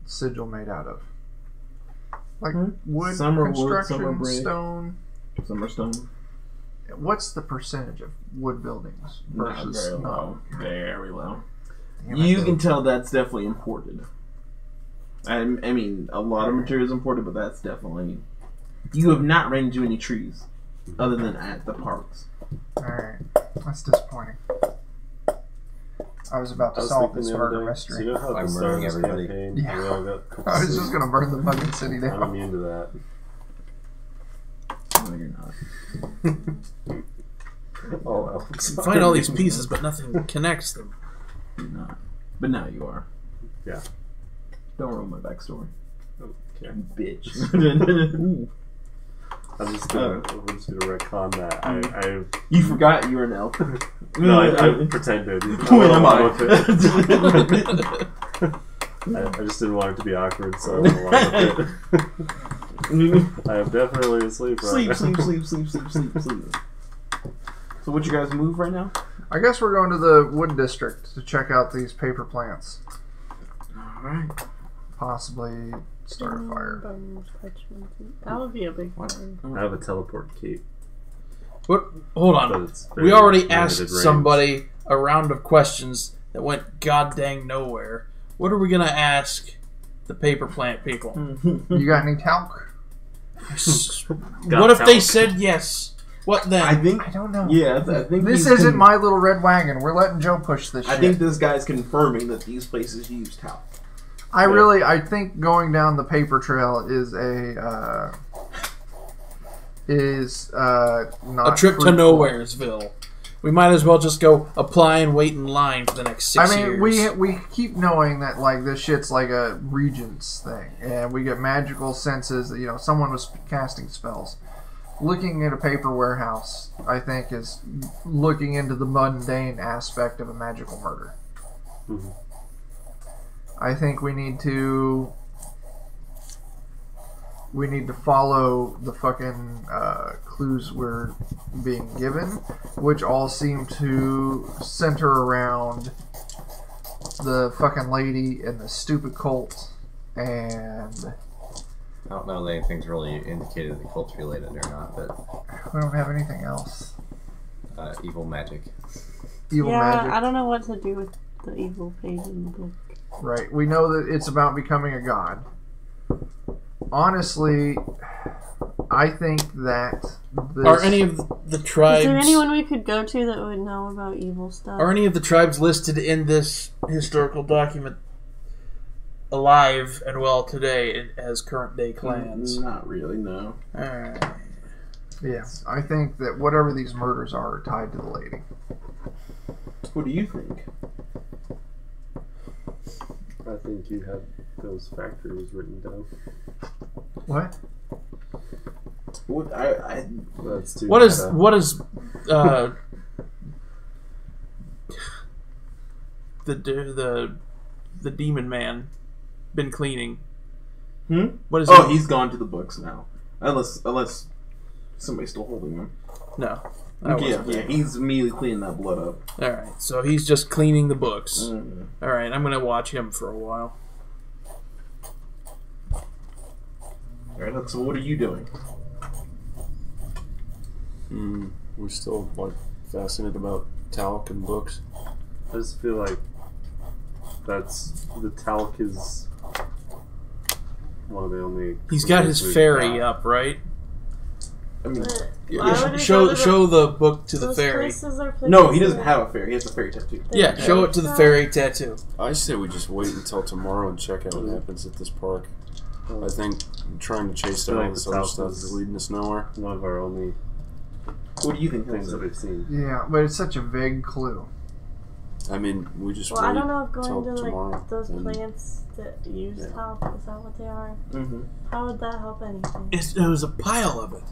[SPEAKER 3] Sigil made out of? Like wood,
[SPEAKER 4] Some are wood,
[SPEAKER 3] construction,
[SPEAKER 4] some are brick.
[SPEAKER 3] stone.
[SPEAKER 4] Some are stone.
[SPEAKER 3] What's the percentage of wood buildings
[SPEAKER 4] Not
[SPEAKER 3] versus
[SPEAKER 4] very
[SPEAKER 3] no?
[SPEAKER 4] low. Very low.
[SPEAKER 3] Damn it.
[SPEAKER 4] You can tell that's definitely imported. I mean, a lot of material is imported, but that's definitely. You have not ran into any trees, other than at the parks.
[SPEAKER 3] Alright. That's disappointing. I was about to
[SPEAKER 5] I was
[SPEAKER 3] solve
[SPEAKER 5] thinking
[SPEAKER 3] this
[SPEAKER 5] the other
[SPEAKER 3] murder
[SPEAKER 5] day,
[SPEAKER 3] mystery.
[SPEAKER 5] So you know how
[SPEAKER 2] I'm
[SPEAKER 5] the
[SPEAKER 2] murdering
[SPEAKER 5] Stars
[SPEAKER 2] everybody.
[SPEAKER 5] campaign,
[SPEAKER 3] Yeah.
[SPEAKER 5] we all got
[SPEAKER 3] I was just gonna burn the fucking city
[SPEAKER 5] I'm
[SPEAKER 3] down.
[SPEAKER 5] immune to that.
[SPEAKER 4] No, you're not.
[SPEAKER 5] All elves.
[SPEAKER 6] You find all these pieces, but nothing connects them.
[SPEAKER 4] No. But now you are.
[SPEAKER 5] Yeah.
[SPEAKER 4] Don't ruin my backstory.
[SPEAKER 5] Okay.
[SPEAKER 4] Bitch.
[SPEAKER 5] I'm just gonna retcon that.
[SPEAKER 4] You forgot you were an elf.
[SPEAKER 5] No, I pretended.
[SPEAKER 4] Who am I?
[SPEAKER 5] I just didn't want it to be awkward, so I went along with it. I am definitely asleep right now.
[SPEAKER 4] Sleep. So what you guys move right now?
[SPEAKER 3] I guess we're going to the wood district to check out these paper plants.
[SPEAKER 4] Alright.
[SPEAKER 3] Possibly start a fire.
[SPEAKER 1] That would be a big fire.
[SPEAKER 5] I have a teleport cape.
[SPEAKER 6] What? Hold
[SPEAKER 5] But
[SPEAKER 6] on.
[SPEAKER 5] it's very
[SPEAKER 6] We already
[SPEAKER 5] limited
[SPEAKER 6] asked
[SPEAKER 5] range.
[SPEAKER 6] somebody a round of questions that went god dang nowhere. What are we gonna ask the paper plant people?
[SPEAKER 3] You got any talc?
[SPEAKER 6] What if they said yes? What then?
[SPEAKER 4] I think.
[SPEAKER 3] I don't know.
[SPEAKER 4] Yeah, I think
[SPEAKER 3] This
[SPEAKER 4] he's
[SPEAKER 3] isn't my little red wagon. We're letting Joe push this shit.
[SPEAKER 4] I think this guy's confirming that these places use talc.
[SPEAKER 3] I think going down the paper trail is not
[SPEAKER 6] a trip to
[SPEAKER 3] fruitful.
[SPEAKER 6] Nowheresville. We might as well just go apply and wait in line for the next 6 years.
[SPEAKER 3] we keep knowing that like this shit's like a regent's thing, and we get magical senses that someone was casting spells. Looking at a paper warehouse, I think, is looking into the mundane aspect of a magical murder.
[SPEAKER 5] Mm-hmm.
[SPEAKER 3] I think we need to follow the fucking clues we're being given, which all seem to center around the fucking lady and the stupid cult, and
[SPEAKER 2] I don't know that anything's really indicated the cult's related or not, but
[SPEAKER 3] we don't have anything else.
[SPEAKER 2] evil magic.
[SPEAKER 3] Evil magic.
[SPEAKER 1] I don't know what to do with the evil page in the book.
[SPEAKER 3] Right. We know that it's about becoming a god. Honestly, I think that this...
[SPEAKER 6] Are any of the tribes...
[SPEAKER 1] Is there anyone we could go to that would know about evil stuff?
[SPEAKER 6] Are any of the tribes listed in this historical document alive and well today as current day clans?
[SPEAKER 4] Not really, no.
[SPEAKER 6] Alright.
[SPEAKER 3] Yeah, I think that whatever these murders are tied to the lady.
[SPEAKER 4] What do you think?
[SPEAKER 5] I think you have those factories written down.
[SPEAKER 3] What?
[SPEAKER 4] What
[SPEAKER 5] That's too
[SPEAKER 6] What is the demon man been cleaning? What is
[SPEAKER 4] he's gone to the books now. Unless somebody's still holding him.
[SPEAKER 6] No.
[SPEAKER 4] Yeah, he's immediately cleaning that blood up.
[SPEAKER 6] Alright, so he's just cleaning the books.
[SPEAKER 4] Mm-hmm.
[SPEAKER 6] Alright, I'm gonna watch him for a while.
[SPEAKER 4] Alright, so what are you doing?
[SPEAKER 7] We're still fascinated about talc and books.
[SPEAKER 5] I just feel like the talc is one of the only.
[SPEAKER 6] He's got his
[SPEAKER 5] we've
[SPEAKER 6] ferry
[SPEAKER 5] got.
[SPEAKER 6] up, right?
[SPEAKER 4] I mean,
[SPEAKER 6] Show the book to the
[SPEAKER 1] Those
[SPEAKER 6] ferry.
[SPEAKER 1] places are places
[SPEAKER 4] no, he doesn't
[SPEAKER 1] that-
[SPEAKER 4] have a fairy. He has a fairy tattoo.
[SPEAKER 6] Yeah, show it to the ferry tattoo.
[SPEAKER 7] I say we just wait until tomorrow and check out what happens at this park. I think trying to chase down all this other stuff is leading us nowhere.
[SPEAKER 5] One of our only
[SPEAKER 4] What do you think?
[SPEAKER 5] things that
[SPEAKER 4] Hilsa?
[SPEAKER 5] we've seen.
[SPEAKER 3] Yeah, but it's such a vague clue.
[SPEAKER 7] I mean, we just
[SPEAKER 1] Well,
[SPEAKER 7] wait
[SPEAKER 1] I don't know if
[SPEAKER 7] till
[SPEAKER 1] going to
[SPEAKER 7] tomorrow.
[SPEAKER 1] like those
[SPEAKER 7] and-
[SPEAKER 1] plants that use talc, is that what they are?
[SPEAKER 4] Mm-hmm.
[SPEAKER 1] How would that help anything?
[SPEAKER 6] It was a pile of it.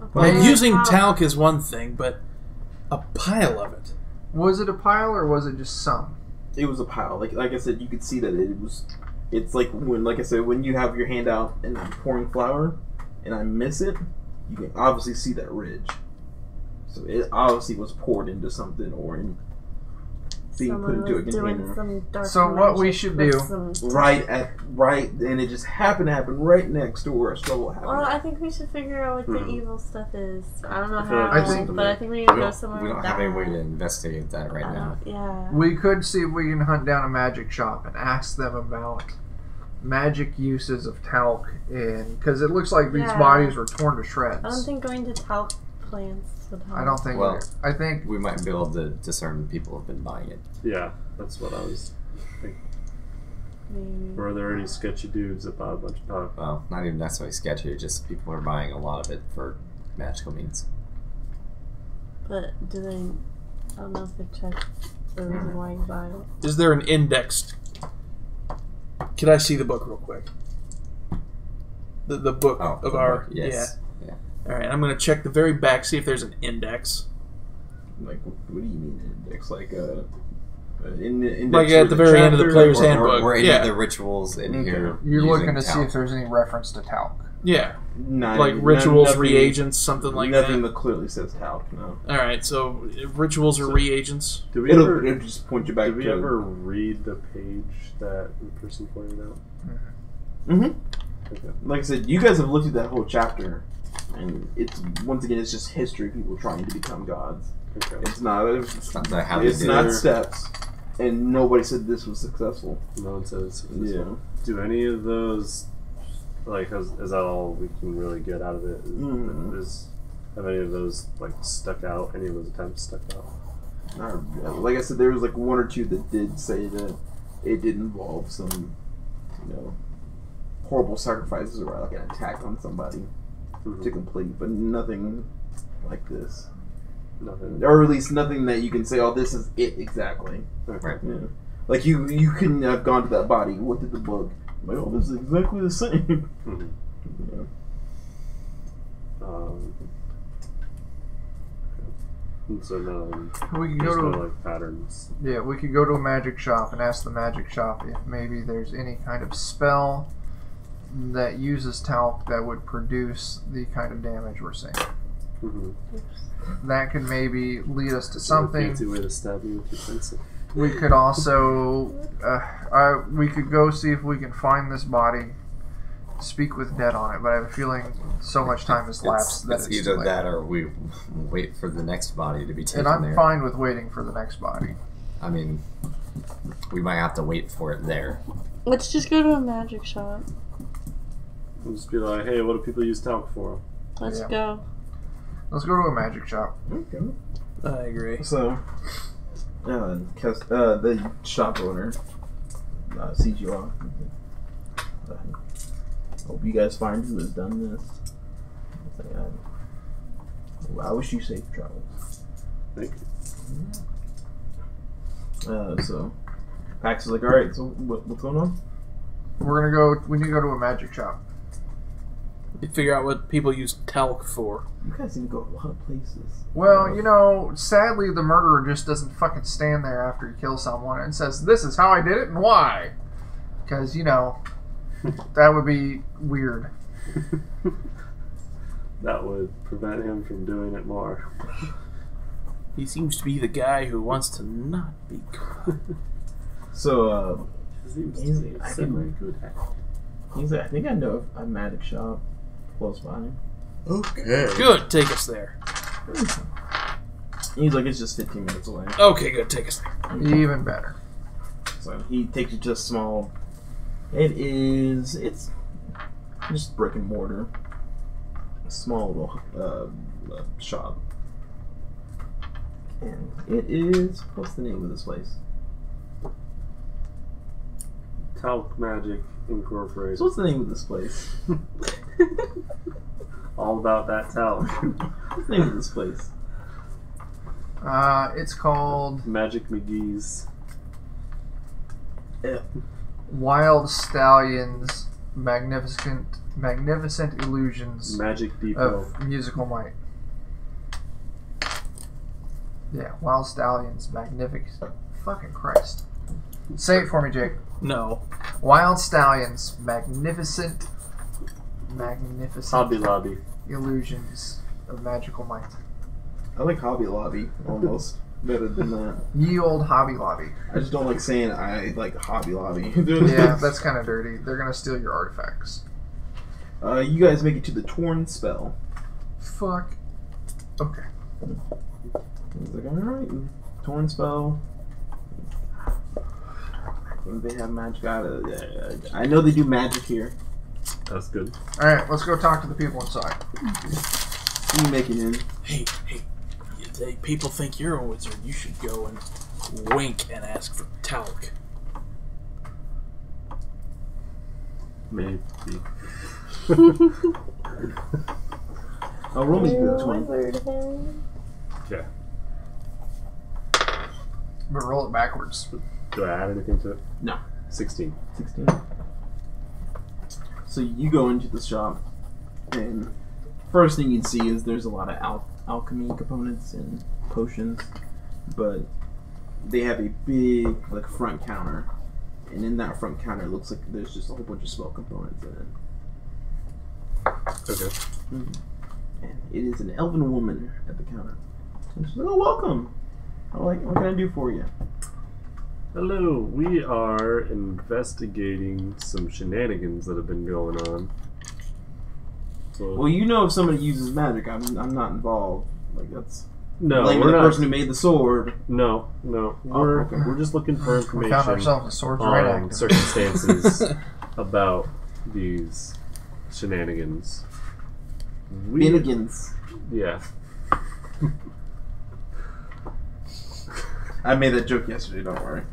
[SPEAKER 1] Okay.
[SPEAKER 6] Like, using
[SPEAKER 1] How-
[SPEAKER 6] talc is one thing, but a pile of it.
[SPEAKER 3] Was it a pile or was it just some?
[SPEAKER 4] It was a pile. Like I said, you could see that it was. It's like when you have your hand out and I'm pouring flour, and I miss it, you can obviously see that ridge. So it obviously was poured into something or being put into a container.
[SPEAKER 3] So what we should do-
[SPEAKER 4] Right, and it just happened to happen right next to where a struggle happened.
[SPEAKER 1] Well, I think we should figure out what the evil stuff is. I don't know
[SPEAKER 5] I feel
[SPEAKER 1] how,
[SPEAKER 5] like
[SPEAKER 3] I think-
[SPEAKER 1] but I think we need to
[SPEAKER 2] We
[SPEAKER 1] go
[SPEAKER 2] don't,
[SPEAKER 1] somewhere
[SPEAKER 2] we don't
[SPEAKER 1] with
[SPEAKER 2] have
[SPEAKER 1] that.
[SPEAKER 2] any way to investigate that right now.
[SPEAKER 1] Yeah.
[SPEAKER 3] We could see if we can hunt down a magic shop and ask them about magic uses of talc because it looks like these
[SPEAKER 1] Yeah.
[SPEAKER 3] bodies were torn to shreds.
[SPEAKER 1] I don't think going to talc plants would help.
[SPEAKER 3] I don't think
[SPEAKER 2] Well,
[SPEAKER 3] either. I think
[SPEAKER 2] We might be able to discern people have been buying it.
[SPEAKER 5] Yeah, that's what I was thinking.
[SPEAKER 1] Maybe.
[SPEAKER 5] Were there any sketchy dudes that bought a bunch of talc?
[SPEAKER 2] Well, not even necessarily sketchy, just people are buying a lot of it for magical means.
[SPEAKER 1] But do they? I don't know if they checked the reason why you buy it.
[SPEAKER 6] Is there an index? Can I see the book real quick? The book of our
[SPEAKER 2] yes. Yeah.
[SPEAKER 6] All right, I'm gonna check the very back, see if there's an index.
[SPEAKER 4] Like, what do you mean index? Like
[SPEAKER 6] Like at the very end of the player's handbook.
[SPEAKER 2] We're into the rituals in here.
[SPEAKER 3] You're looking to
[SPEAKER 2] using
[SPEAKER 3] see if there's any reference to talc.
[SPEAKER 6] Yeah,
[SPEAKER 4] Not
[SPEAKER 6] like
[SPEAKER 4] even-
[SPEAKER 6] rituals,
[SPEAKER 4] nothing-
[SPEAKER 6] reagents, something like that.
[SPEAKER 4] Nothing that clearly says talc. No.
[SPEAKER 6] All right, so rituals or reagents.
[SPEAKER 5] Do we
[SPEAKER 4] It'll
[SPEAKER 5] ever
[SPEAKER 4] just point you back.
[SPEAKER 5] Did we
[SPEAKER 4] to
[SPEAKER 5] ever read the page that the person pointed out?
[SPEAKER 4] Mm-hmm.
[SPEAKER 5] Okay.
[SPEAKER 4] Like I said, you guys have looked at that whole chapter, and it's once again, it's just history. People trying to become gods.
[SPEAKER 5] Okay.
[SPEAKER 4] It's not.
[SPEAKER 2] It's not how they
[SPEAKER 4] It's
[SPEAKER 2] did
[SPEAKER 4] not
[SPEAKER 2] it.
[SPEAKER 4] steps, and nobody said this was successful.
[SPEAKER 5] No one says.
[SPEAKER 4] Yeah.
[SPEAKER 5] Do any of those, like, is that all we can really get out of it? Have any of those like stuck out? Any of those attempts stuck out?
[SPEAKER 4] Like I said, there was like one or two that did say that it did involve some, horrible sacrifices or like an attack on somebody to complete, but nothing like this.
[SPEAKER 5] Nothing.
[SPEAKER 4] Or at least nothing that you can say, oh, this is it exactly.
[SPEAKER 2] Right.
[SPEAKER 4] Yeah. Like you couldn't have gone to that body, looked at the book, like, oh, this is exactly the same.
[SPEAKER 5] Mm-hmm. So no,
[SPEAKER 3] We could
[SPEAKER 5] there's
[SPEAKER 3] go
[SPEAKER 5] no
[SPEAKER 3] to
[SPEAKER 5] like patterns.
[SPEAKER 3] Yeah, we could go to a magic shop and ask the magic shop if maybe there's any kind of spell that uses talc that would produce the kind of damage we're seeing.
[SPEAKER 5] Mm-hmm.
[SPEAKER 3] That could maybe lead us to
[SPEAKER 5] A
[SPEAKER 3] something.
[SPEAKER 5] fancy way to stab you with your pencil.
[SPEAKER 3] We could also, we could go see if we can find this body, speak with dead on it. But I have a feeling so much time has lapsed that
[SPEAKER 2] It's
[SPEAKER 3] it's
[SPEAKER 2] either
[SPEAKER 3] too late.
[SPEAKER 2] that or we wait for the next body to be taken
[SPEAKER 3] And I'm
[SPEAKER 2] there.
[SPEAKER 3] fine with waiting for the next body.
[SPEAKER 2] I mean, we might have to wait for it there.
[SPEAKER 1] Let's just go to a magic shop.
[SPEAKER 5] And just be like, hey, what do people use talc for?
[SPEAKER 1] Let's
[SPEAKER 3] Yeah.
[SPEAKER 1] go.
[SPEAKER 3] Let's go to a magic shop.
[SPEAKER 4] Okay.
[SPEAKER 6] I agree.
[SPEAKER 4] So, the shop owner sees you off. Hope you guys find who has done this. I wish you safe travels.
[SPEAKER 5] Thank you.
[SPEAKER 4] So, Pax is like, all right. So, what's going on?
[SPEAKER 3] We're gonna go. We need to go to a magic shop.
[SPEAKER 6] You figure out what people use talc for.
[SPEAKER 4] You guys need to go a lot of places.
[SPEAKER 3] Well, sadly, the murderer just doesn't fucking stand there after he kills someone and says, "This is how I did it and why." Because that would be weird.
[SPEAKER 5] That would prevent him from doing it more.
[SPEAKER 6] He seems to be the guy who wants to not be caught.
[SPEAKER 4] So,
[SPEAKER 5] He's
[SPEAKER 4] I think I know a magic shop close by.
[SPEAKER 2] Okay.
[SPEAKER 6] Good, take us there.
[SPEAKER 4] He's like, it's just 15 minutes away.
[SPEAKER 6] Okay, good, take us there.
[SPEAKER 3] Even better.
[SPEAKER 4] So he takes you to a small. It's just brick and mortar. A small little shop. And it is. What's the name of this place?
[SPEAKER 5] Talc Magic Incorporated.
[SPEAKER 4] So what's the name of this place?
[SPEAKER 5] All about that talc.
[SPEAKER 4] What's the name of this place?
[SPEAKER 3] It's called
[SPEAKER 5] Magic McGee's.
[SPEAKER 3] Wild Stallions Magnificent Illusions
[SPEAKER 5] Magic Depot.
[SPEAKER 3] of Musical Might. Yeah, Wild Stallions Magnificent. Fucking Christ. Say it for me, Jake.
[SPEAKER 6] No.
[SPEAKER 3] Wild Stallions Magnificent
[SPEAKER 5] Hobby Lobby.
[SPEAKER 3] Illusions of Magical Might.
[SPEAKER 4] I like Hobby Lobby almost better than that.
[SPEAKER 3] Ye old Hobby Lobby.
[SPEAKER 4] I just don't like saying I like Hobby Lobby.
[SPEAKER 3] Yeah, that's kind of dirty. They're gonna steal your artifacts.
[SPEAKER 4] You guys make it to the Torn Spell.
[SPEAKER 3] Fuck. Okay.
[SPEAKER 4] He's like, alright, Torn Spell. I think they have magic out of it. I know they do magic here.
[SPEAKER 5] That's good.
[SPEAKER 3] Alright, let's go talk to the people inside.
[SPEAKER 4] Who you making in?
[SPEAKER 6] Hey, people think you're a wizard. You should go and wink and ask for talc.
[SPEAKER 5] Maybe.
[SPEAKER 4] Oh, roll me through that one.
[SPEAKER 1] Wizard, hey.
[SPEAKER 5] Okay.
[SPEAKER 3] But roll it backwards.
[SPEAKER 5] Do I add anything to it?
[SPEAKER 4] No.
[SPEAKER 5] 16.
[SPEAKER 4] 16. So you go into the shop, and first thing you'd see is there's a lot of alchemy components and potions, but they have a big like front counter, and in that front counter it looks like there's just a whole bunch of spell components in it.
[SPEAKER 5] Okay.
[SPEAKER 4] And it is an elven woman at the counter. And she's like, "Oh, welcome. What can I do for you?"
[SPEAKER 5] Hello, we are investigating some shenanigans that have been going on. So,
[SPEAKER 4] Well, you know if somebody uses magic, I'm not involved. Like that's
[SPEAKER 5] no,
[SPEAKER 4] blaming
[SPEAKER 5] we're
[SPEAKER 4] the
[SPEAKER 5] not.
[SPEAKER 4] person who made the sword.
[SPEAKER 5] No.
[SPEAKER 4] Okay.
[SPEAKER 5] We're just looking for
[SPEAKER 3] We found
[SPEAKER 5] information
[SPEAKER 3] ourselves a swords right
[SPEAKER 5] on
[SPEAKER 3] active.
[SPEAKER 5] circumstances about these shenanigans.
[SPEAKER 4] Bennigan's.
[SPEAKER 5] Yeah.
[SPEAKER 4] I made that joke yesterday. Don't worry.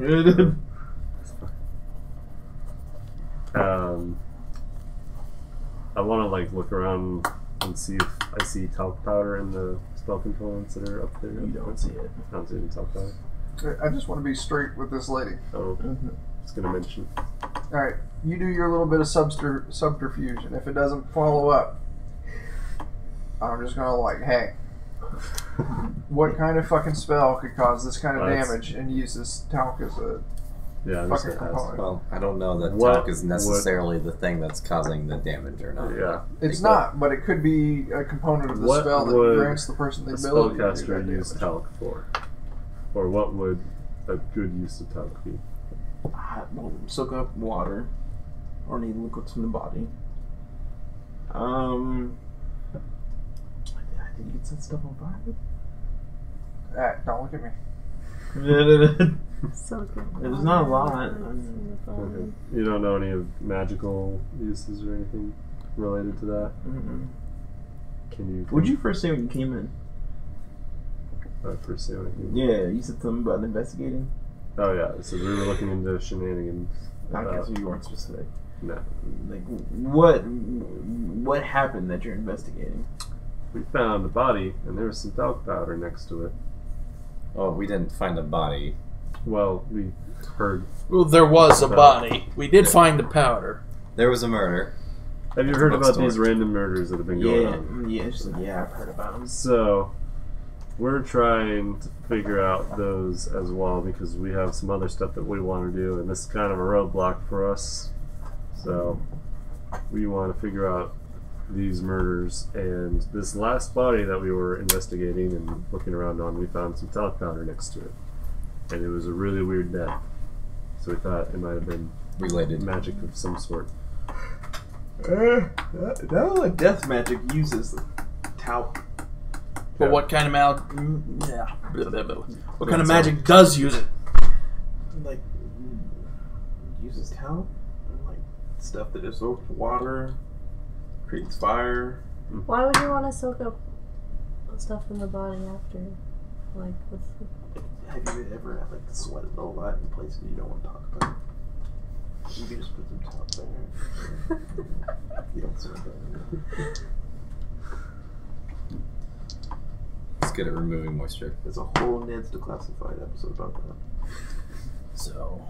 [SPEAKER 5] I want to like look around and see if I see talc powder in the spell components that are up there.
[SPEAKER 4] You don't see it.
[SPEAKER 5] I don't see any talc powder.
[SPEAKER 3] I just want to be straight with this lady.
[SPEAKER 5] Oh, I was gonna mention.
[SPEAKER 3] Alright, you do your little bit of subterfuge, and if it doesn't follow up, I'm just gonna like, hey, what kind of fucking spell could cause this kind of damage and use this talc as a
[SPEAKER 5] Yeah, I'm just
[SPEAKER 3] fucking
[SPEAKER 5] gonna ask.
[SPEAKER 3] component?
[SPEAKER 2] Well, I don't know that
[SPEAKER 5] What
[SPEAKER 2] talc is necessarily the thing that's causing the damage or not.
[SPEAKER 5] Yeah.
[SPEAKER 3] It's not, but it could be a component of the
[SPEAKER 5] What
[SPEAKER 3] spell that
[SPEAKER 5] would
[SPEAKER 3] grants the person the
[SPEAKER 5] A
[SPEAKER 3] ability to do
[SPEAKER 5] spellcaster
[SPEAKER 3] that
[SPEAKER 5] use
[SPEAKER 3] damage.
[SPEAKER 5] talc for? Or what would a good use of talc be?
[SPEAKER 4] Soak up water or need liquids from the body. I think you can set stuff on fire.
[SPEAKER 3] Don't look at me.
[SPEAKER 1] So good.
[SPEAKER 4] There's not a lot.
[SPEAKER 5] Okay. You don't know any of magical uses or anything related to that? Can you?
[SPEAKER 4] What'd you first say when you came in?
[SPEAKER 5] First say what I can-
[SPEAKER 4] Yeah, you said something about investigating.
[SPEAKER 5] Oh yeah, so we were looking into shenanigans.
[SPEAKER 4] I guess you weren't specific.
[SPEAKER 5] No.
[SPEAKER 4] Like, what happened that you're investigating?
[SPEAKER 5] We found a body and there was some talc powder next to it.
[SPEAKER 2] Oh, we didn't find a body.
[SPEAKER 5] Well, we heard.
[SPEAKER 6] Well, there was a body. We did find the powder.
[SPEAKER 2] There was a murder.
[SPEAKER 5] Have you heard about
[SPEAKER 2] Bookstore.
[SPEAKER 5] these random murders that have been going on?
[SPEAKER 4] Yeah, she's like, yeah, I've heard about them.
[SPEAKER 5] So, we're trying to figure out those as well because we have some other stuff that we want to do, and this is kind of a roadblock for us. So, we want to figure out these murders, and this last body that we were investigating and looking around on, we found some talc powder next to it. And it was a really weird death. So we thought it might have been
[SPEAKER 2] Related.
[SPEAKER 5] magic of some sort.
[SPEAKER 4] That death magic uses talc.
[SPEAKER 6] But
[SPEAKER 5] Yeah.
[SPEAKER 6] what kind of what kind of magic does use it?
[SPEAKER 4] Like, uses talc? Like, stuff that absorbs water, creates fire.
[SPEAKER 1] Why would you want to soak up stuff in the body after? Like, what's the...
[SPEAKER 4] Have you ever had, like, sweated a lot in places you don't want to talk about? You can just put some talc there. You don't sweat that.
[SPEAKER 2] It's good at removing moisture.
[SPEAKER 4] There's a whole Ned's Declassified episode about that.
[SPEAKER 6] So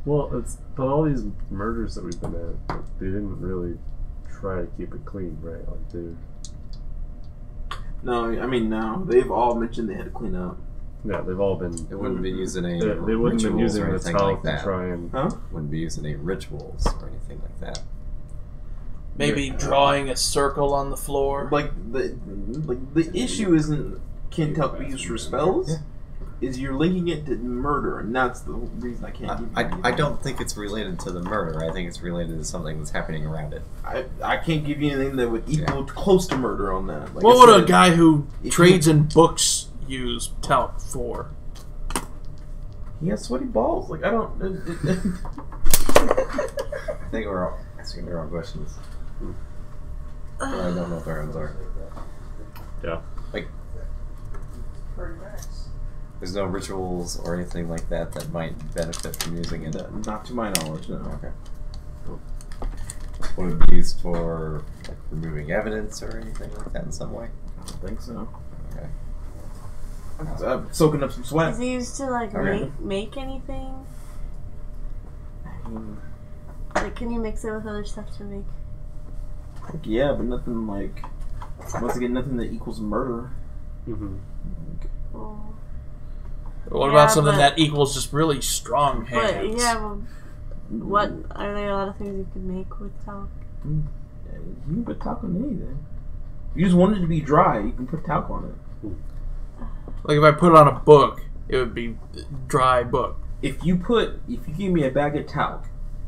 [SPEAKER 5] Well, but all these murders that we've been at, they didn't really try to keep it clean, right? Like they.
[SPEAKER 4] No, I mean, no. They've all mentioned they had to clean up.
[SPEAKER 5] Yeah, they've all been.
[SPEAKER 2] It wouldn't be using any
[SPEAKER 5] They wouldn't have been
[SPEAKER 2] rituals
[SPEAKER 5] using
[SPEAKER 2] or
[SPEAKER 5] the
[SPEAKER 2] anything
[SPEAKER 5] talc
[SPEAKER 2] like
[SPEAKER 5] to
[SPEAKER 2] that.
[SPEAKER 5] try and.
[SPEAKER 4] Huh?
[SPEAKER 2] Wouldn't be using any rituals or anything like that.
[SPEAKER 6] maybe drawing a circle on the floor.
[SPEAKER 4] Like the issue isn't can talc be used for spells.
[SPEAKER 2] Yeah.
[SPEAKER 4] Is you're linking it to murder, and that's the reason I can't give you
[SPEAKER 2] I don't think it's related to the murder. I think it's related to something that's happening around it.
[SPEAKER 4] I can't give you anything that would equal close to murder on that. Like
[SPEAKER 6] What
[SPEAKER 4] I
[SPEAKER 6] would
[SPEAKER 4] said,
[SPEAKER 6] a guy who
[SPEAKER 4] if
[SPEAKER 6] trades in books use talc for?
[SPEAKER 4] He has sweaty balls. Like I don't.
[SPEAKER 2] I think we're all asking the wrong questions. But I don't know what their ones are.
[SPEAKER 5] Yeah.
[SPEAKER 2] Like, there's no rituals or anything like that that might benefit from using it.
[SPEAKER 4] Not to my knowledge, no.
[SPEAKER 2] Okay. Would it be used for like removing evidence or anything like that in some way?
[SPEAKER 4] I don't think so. Soaking up some sweat.
[SPEAKER 1] Is he used to like
[SPEAKER 2] Okay.
[SPEAKER 1] make anything? Like, can you mix it with other stuff to make?
[SPEAKER 4] Yeah, but nothing like. Once again, nothing that equals murder.
[SPEAKER 5] Mm-hmm.
[SPEAKER 1] Well,
[SPEAKER 6] What
[SPEAKER 1] Yeah,
[SPEAKER 6] about something
[SPEAKER 1] but-
[SPEAKER 6] that equals just really strong hands?
[SPEAKER 1] but yeah, well, what are there a lot of things you could make with talc?
[SPEAKER 4] You can put talc on anything. If you just want it to be dry, you can put talc on it.
[SPEAKER 6] Like if I put it on a book, it would be dry book.
[SPEAKER 4] If you give me a bag of talc,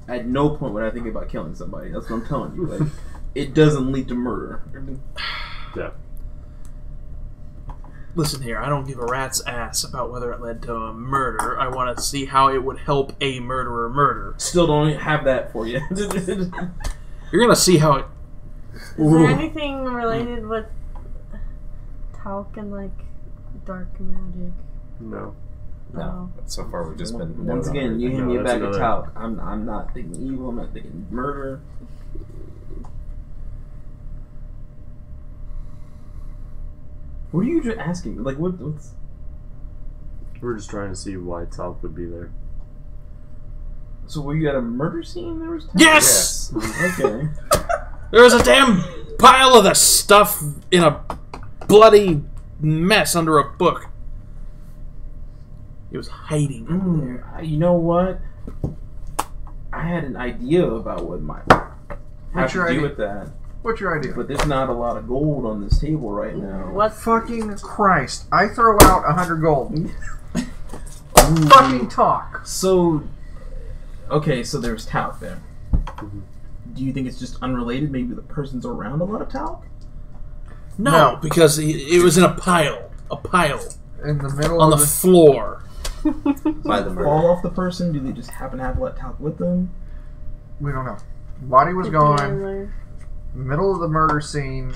[SPEAKER 4] at no point would I think about killing somebody. That's what I'm telling you. Like, it doesn't lead to murder.
[SPEAKER 5] Yeah.
[SPEAKER 6] Listen here, I don't give a rat's ass about whether it led to a murder. I want to see how it would help a murderer murder.
[SPEAKER 4] Still don't have that for you.
[SPEAKER 6] You're gonna see how it.
[SPEAKER 1] Is there anything related with talc and like dark magic?
[SPEAKER 5] No.
[SPEAKER 2] No. So far, we've just been.
[SPEAKER 4] Once again, you hand
[SPEAKER 5] No,
[SPEAKER 4] me a
[SPEAKER 5] that's
[SPEAKER 4] bag of
[SPEAKER 5] another-
[SPEAKER 4] talc. I'm not thinking evil. I'm not thinking murder. What are you just asking me? Like, what's...
[SPEAKER 5] We're just trying to see why Talc would be there.
[SPEAKER 4] So were you at a murder scene? There was talc?
[SPEAKER 6] Yes!
[SPEAKER 4] Okay.
[SPEAKER 6] There was a damn pile of the stuff in a bloody mess under a book. It was hiding under there.
[SPEAKER 4] You know what? I had an idea about what might have
[SPEAKER 3] What's
[SPEAKER 4] to
[SPEAKER 3] your
[SPEAKER 4] do
[SPEAKER 3] idea?
[SPEAKER 4] with that.
[SPEAKER 3] What's your idea?
[SPEAKER 4] But there's not a lot of gold on this table right now.
[SPEAKER 1] What?
[SPEAKER 3] Fucking Christ. I throw out 100 gold. Fucking talk.
[SPEAKER 4] So, okay, so there's talc there. Do you think it's just unrelated? Maybe the person's around a lot of talc?
[SPEAKER 6] No, because it was in a pile. A pile.
[SPEAKER 3] In the middle
[SPEAKER 6] On
[SPEAKER 3] of
[SPEAKER 6] the floor.
[SPEAKER 2] By the murder.
[SPEAKER 4] Fall off the person? Do they just happen to have a lot of talc with them?
[SPEAKER 3] We don't know. Body was gone.
[SPEAKER 1] Handler.
[SPEAKER 3] Middle of the murder scene.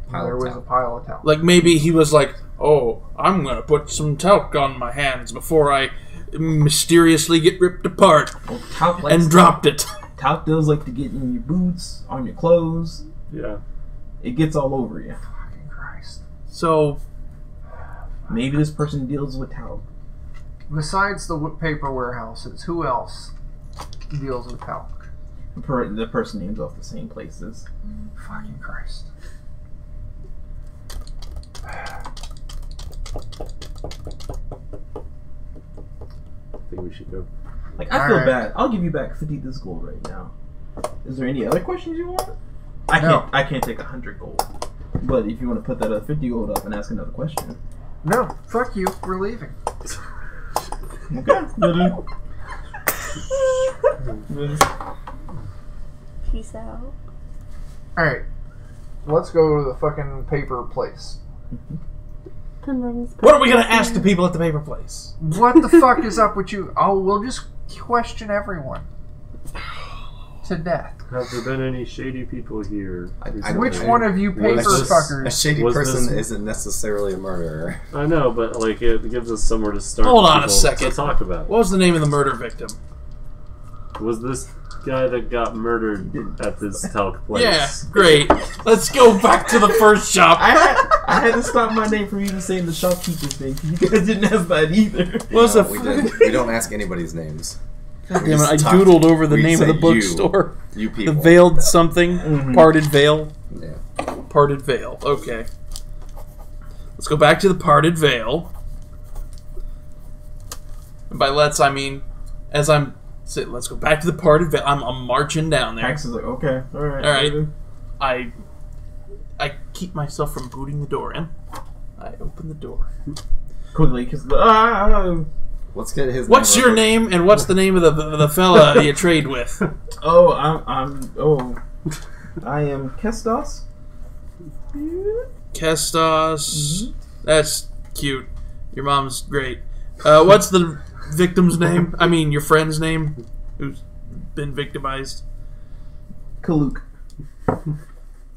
[SPEAKER 2] Pile
[SPEAKER 3] There
[SPEAKER 2] of
[SPEAKER 3] was
[SPEAKER 2] talc.
[SPEAKER 3] a pile of talc.
[SPEAKER 6] Like maybe he was like, oh, I'm going to put some talc on my hands before I mysteriously get ripped apart.
[SPEAKER 4] Well, talc likes
[SPEAKER 6] And dropped it.
[SPEAKER 4] Talc does like to get in your boots, on your clothes.
[SPEAKER 5] Yeah.
[SPEAKER 4] It gets all over you.
[SPEAKER 3] Fucking Christ.
[SPEAKER 6] So,
[SPEAKER 4] Maybe this person deals with talc.
[SPEAKER 3] Besides the paper warehouses, who else deals with talc?
[SPEAKER 4] The person names off the same places.
[SPEAKER 3] Fucking Christ.
[SPEAKER 5] I think we should go.
[SPEAKER 4] Like, I feel
[SPEAKER 3] Alright.
[SPEAKER 4] bad. I'll give you back 50 this gold right now. Is there any other questions you want?
[SPEAKER 3] No.
[SPEAKER 4] I can't take 100 gold. But if you want to put that 50 gold up and ask another question.
[SPEAKER 3] No, fuck you. We're leaving.
[SPEAKER 4] Okay.
[SPEAKER 1] Peace out.
[SPEAKER 3] Alright. Let's go to the fucking paper place.
[SPEAKER 6] what are we going to ask the people at the paper place?
[SPEAKER 3] What the fuck is up with you? Oh, we'll just question everyone. To death.
[SPEAKER 5] Have there been any shady people here?
[SPEAKER 2] I don't
[SPEAKER 3] Which
[SPEAKER 2] know.
[SPEAKER 3] one of you paper
[SPEAKER 5] Was this-
[SPEAKER 2] A
[SPEAKER 3] fuckers?
[SPEAKER 2] shady
[SPEAKER 5] Was
[SPEAKER 2] person
[SPEAKER 5] this-
[SPEAKER 2] isn't necessarily a murderer.
[SPEAKER 5] I know, but like it gives us somewhere to start.
[SPEAKER 6] Hold on a
[SPEAKER 5] people
[SPEAKER 6] second.
[SPEAKER 5] To talk about.
[SPEAKER 6] What was the name of the murder victim?
[SPEAKER 5] Was this guy that got murdered at this talc place?
[SPEAKER 6] Yeah, great. Let's go back to the first shop.
[SPEAKER 4] I had to stop my name from even saying the shopkeeper's name. You guys didn't ask that either.
[SPEAKER 6] What was
[SPEAKER 2] No,
[SPEAKER 6] the
[SPEAKER 2] we didn't. We don't ask anybody's names.
[SPEAKER 6] God damn it, I doodled over the
[SPEAKER 2] we
[SPEAKER 6] name of
[SPEAKER 2] say
[SPEAKER 6] the bookstore.
[SPEAKER 2] You
[SPEAKER 6] The
[SPEAKER 2] people.
[SPEAKER 6] Veiled something.
[SPEAKER 4] Mhm.
[SPEAKER 6] Parted Veil.
[SPEAKER 2] Yeah.
[SPEAKER 6] Parted Veil. Okay. Let's go back to the Parted Veil. And by let's, I mean, as I'm saying, let's go back to the Parted Veil. I'm marching down there.
[SPEAKER 4] Max is like, okay, alright.
[SPEAKER 6] Alright. I keep myself from booting the door in. I open the door.
[SPEAKER 4] Quickly, because
[SPEAKER 2] Let's get his.
[SPEAKER 6] What's
[SPEAKER 2] name
[SPEAKER 6] your
[SPEAKER 2] real quick.
[SPEAKER 6] name and what's the name of the fella you trade with?
[SPEAKER 4] I am Kestos.
[SPEAKER 6] Kestos. That's cute. Your mom's great. What's the victim's name? I mean, your friend's name who's been victimized?
[SPEAKER 4] Kaluk.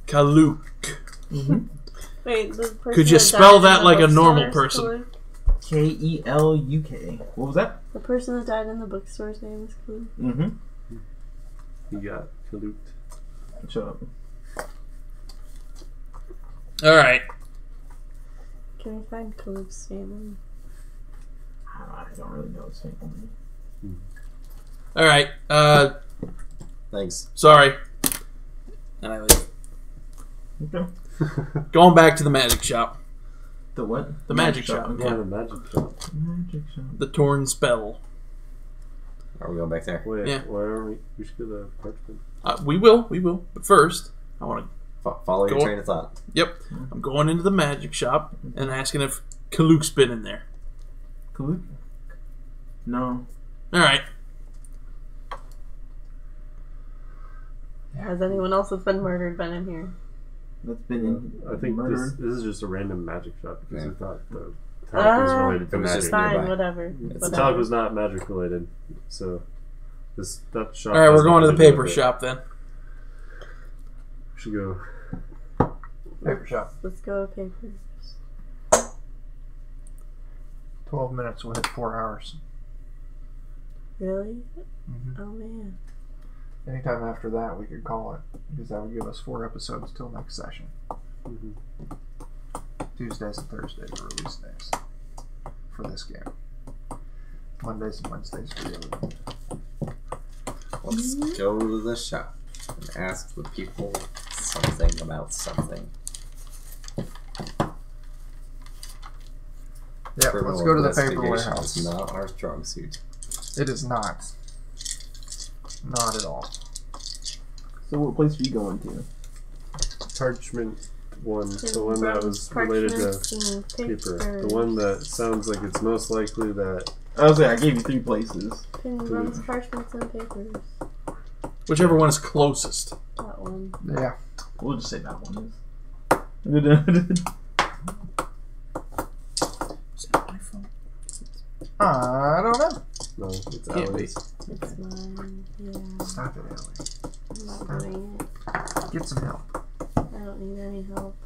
[SPEAKER 6] Kaluk.
[SPEAKER 1] Wait, the person
[SPEAKER 6] Could you
[SPEAKER 1] that
[SPEAKER 6] spell
[SPEAKER 1] died in
[SPEAKER 6] that
[SPEAKER 1] the
[SPEAKER 6] like a
[SPEAKER 1] bookstore
[SPEAKER 6] normal
[SPEAKER 1] is
[SPEAKER 6] person?
[SPEAKER 1] Kaluk?
[SPEAKER 4] Keluk. What was that?
[SPEAKER 1] The person that died in the bookstore's name is Kaluk.
[SPEAKER 4] Mm-hmm.
[SPEAKER 5] You got Kaluk.
[SPEAKER 4] Shut up.
[SPEAKER 6] Alright.
[SPEAKER 1] Can we find Kaluk's family?
[SPEAKER 4] I don't really know his family.
[SPEAKER 6] Alright,
[SPEAKER 2] Thanks.
[SPEAKER 6] sorry. And I leave.
[SPEAKER 4] Okay.
[SPEAKER 6] Going back to the magic shop.
[SPEAKER 4] The what?
[SPEAKER 6] The magic shop.
[SPEAKER 4] Okay.
[SPEAKER 5] Yeah, the magic shop.
[SPEAKER 4] Magic shop.
[SPEAKER 6] The torn spell.
[SPEAKER 2] Are we going back there?
[SPEAKER 5] Wait,
[SPEAKER 6] Yeah.
[SPEAKER 5] where are we? We should go to parchment.
[SPEAKER 6] We will. But first, I want to...
[SPEAKER 2] Follow your
[SPEAKER 6] Go-
[SPEAKER 2] train of thought.
[SPEAKER 6] Yep. I'm going into the magic shop and asking if Kaluk's been in there.
[SPEAKER 4] Kaluk? No.
[SPEAKER 6] Alright.
[SPEAKER 1] Has anyone else that's been murdered been in here?
[SPEAKER 4] That's been in.
[SPEAKER 5] I think
[SPEAKER 4] murdered.
[SPEAKER 5] this is just a random magic shop because
[SPEAKER 2] Yeah.
[SPEAKER 5] we thought the talc was related to
[SPEAKER 2] It was
[SPEAKER 5] magic.
[SPEAKER 2] just
[SPEAKER 1] Fine,
[SPEAKER 2] nearby.
[SPEAKER 1] whatever.
[SPEAKER 5] The
[SPEAKER 2] It's
[SPEAKER 5] talc was not magic related, so that shop.
[SPEAKER 6] Alright, we're
[SPEAKER 5] has
[SPEAKER 6] going to the
[SPEAKER 5] nothing do
[SPEAKER 6] paper
[SPEAKER 5] with it.
[SPEAKER 6] shop then.
[SPEAKER 5] We should go.
[SPEAKER 3] Paper shop.
[SPEAKER 1] Let's go to papers.
[SPEAKER 3] 12 minutes will hit 4 hours.
[SPEAKER 1] Really?
[SPEAKER 3] Mhm.
[SPEAKER 1] Oh man.
[SPEAKER 3] Anytime after that, we could call it, because that would give us 4 episodes till next session.
[SPEAKER 5] Mhm.
[SPEAKER 3] Tuesdays and Thursdays are release days for this game. Mondays and Wednesdays for the other one.
[SPEAKER 2] Let's go to the shop and ask the people something about something.
[SPEAKER 3] Yeah,
[SPEAKER 2] Criminal
[SPEAKER 3] let's go to the paper
[SPEAKER 2] investigation
[SPEAKER 3] warehouse.
[SPEAKER 2] is not our strong suit.
[SPEAKER 3] It is not. Not at all.
[SPEAKER 4] So what place are you going to?
[SPEAKER 5] Parchment one, the one that was related to paper. The one that sounds like it's most likely that.
[SPEAKER 4] I was like, I gave you 3 places.
[SPEAKER 1] Runs parchments and papers.
[SPEAKER 6] Whichever one is closest.
[SPEAKER 1] That one.
[SPEAKER 3] Yeah.
[SPEAKER 4] We'll just say that one is.
[SPEAKER 3] I don't know.
[SPEAKER 5] No, it's
[SPEAKER 6] Can't be.
[SPEAKER 5] Ellie's.
[SPEAKER 1] It's mine. Yeah.
[SPEAKER 3] Stop it, Ellie.
[SPEAKER 1] I'm not doing it.
[SPEAKER 3] Get some help.
[SPEAKER 1] I don't need any help.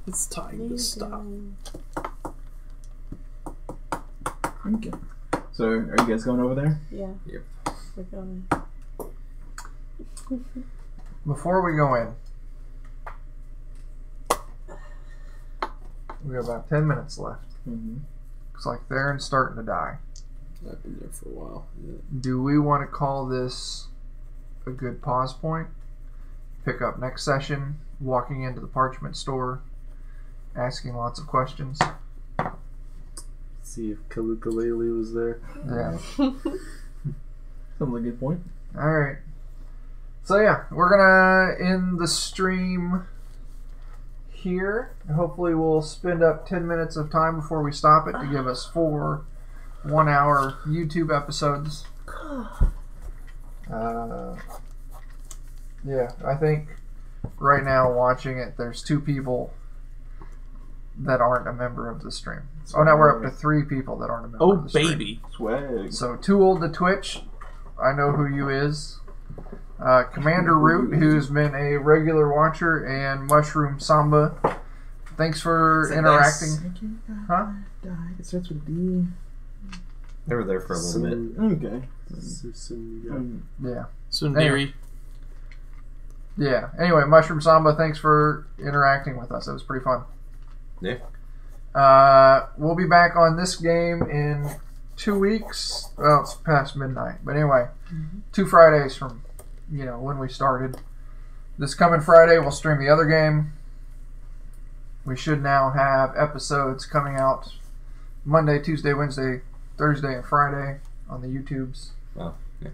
[SPEAKER 6] It's
[SPEAKER 1] What are
[SPEAKER 6] time
[SPEAKER 1] you
[SPEAKER 6] to stop.
[SPEAKER 1] doing?
[SPEAKER 4] Okay. So, are you guys going over there?
[SPEAKER 1] Yeah.
[SPEAKER 2] Yep.
[SPEAKER 1] We're going.
[SPEAKER 3] Before we go in, we have about 10 minutes left.
[SPEAKER 4] Mm-hmm.
[SPEAKER 3] Looks like Theron's starting to die.
[SPEAKER 7] I've been there for a while. Yeah.
[SPEAKER 3] Do we want to call this a good pause point? Pick up next session, walking into the parchment store, asking lots of questions.
[SPEAKER 5] See if Kalukalele was there.
[SPEAKER 3] Yeah.
[SPEAKER 4] Sounds like a good point.
[SPEAKER 3] Alright. So yeah, we're gonna end the stream here. Hopefully we'll spend up 10 minutes of time before we stop it to give us 4 1-hour YouTube episodes. Yeah, I think right now watching it, there's 2 people that aren't a member of the stream. Oh, now we're up to 3 people that aren't a member
[SPEAKER 6] Oh,
[SPEAKER 3] of the stream.
[SPEAKER 6] baby.
[SPEAKER 4] Swag.
[SPEAKER 3] So, Too Old to Twitch, I know who you is. Commander Root, who's been a regular watcher, and Mushroom Samba. Thanks for interacting. Huh?
[SPEAKER 4] It starts with D.
[SPEAKER 2] They were there for a little bit.
[SPEAKER 4] Okay.
[SPEAKER 3] Yeah.
[SPEAKER 6] Sundari.
[SPEAKER 3] Yeah. Anyway, Mushroom Samba, thanks for interacting with us. It was pretty fun.
[SPEAKER 2] Yeah.
[SPEAKER 3] We'll be back on this game in 2 weeks. Well, it's past midnight. But anyway, 2 Fridays from, when we started. This coming Friday, we'll stream the other game. We should now have episodes coming out Monday, Tuesday, Wednesday, Thursday, and Friday on the YouTubes.
[SPEAKER 2] Well, yeah.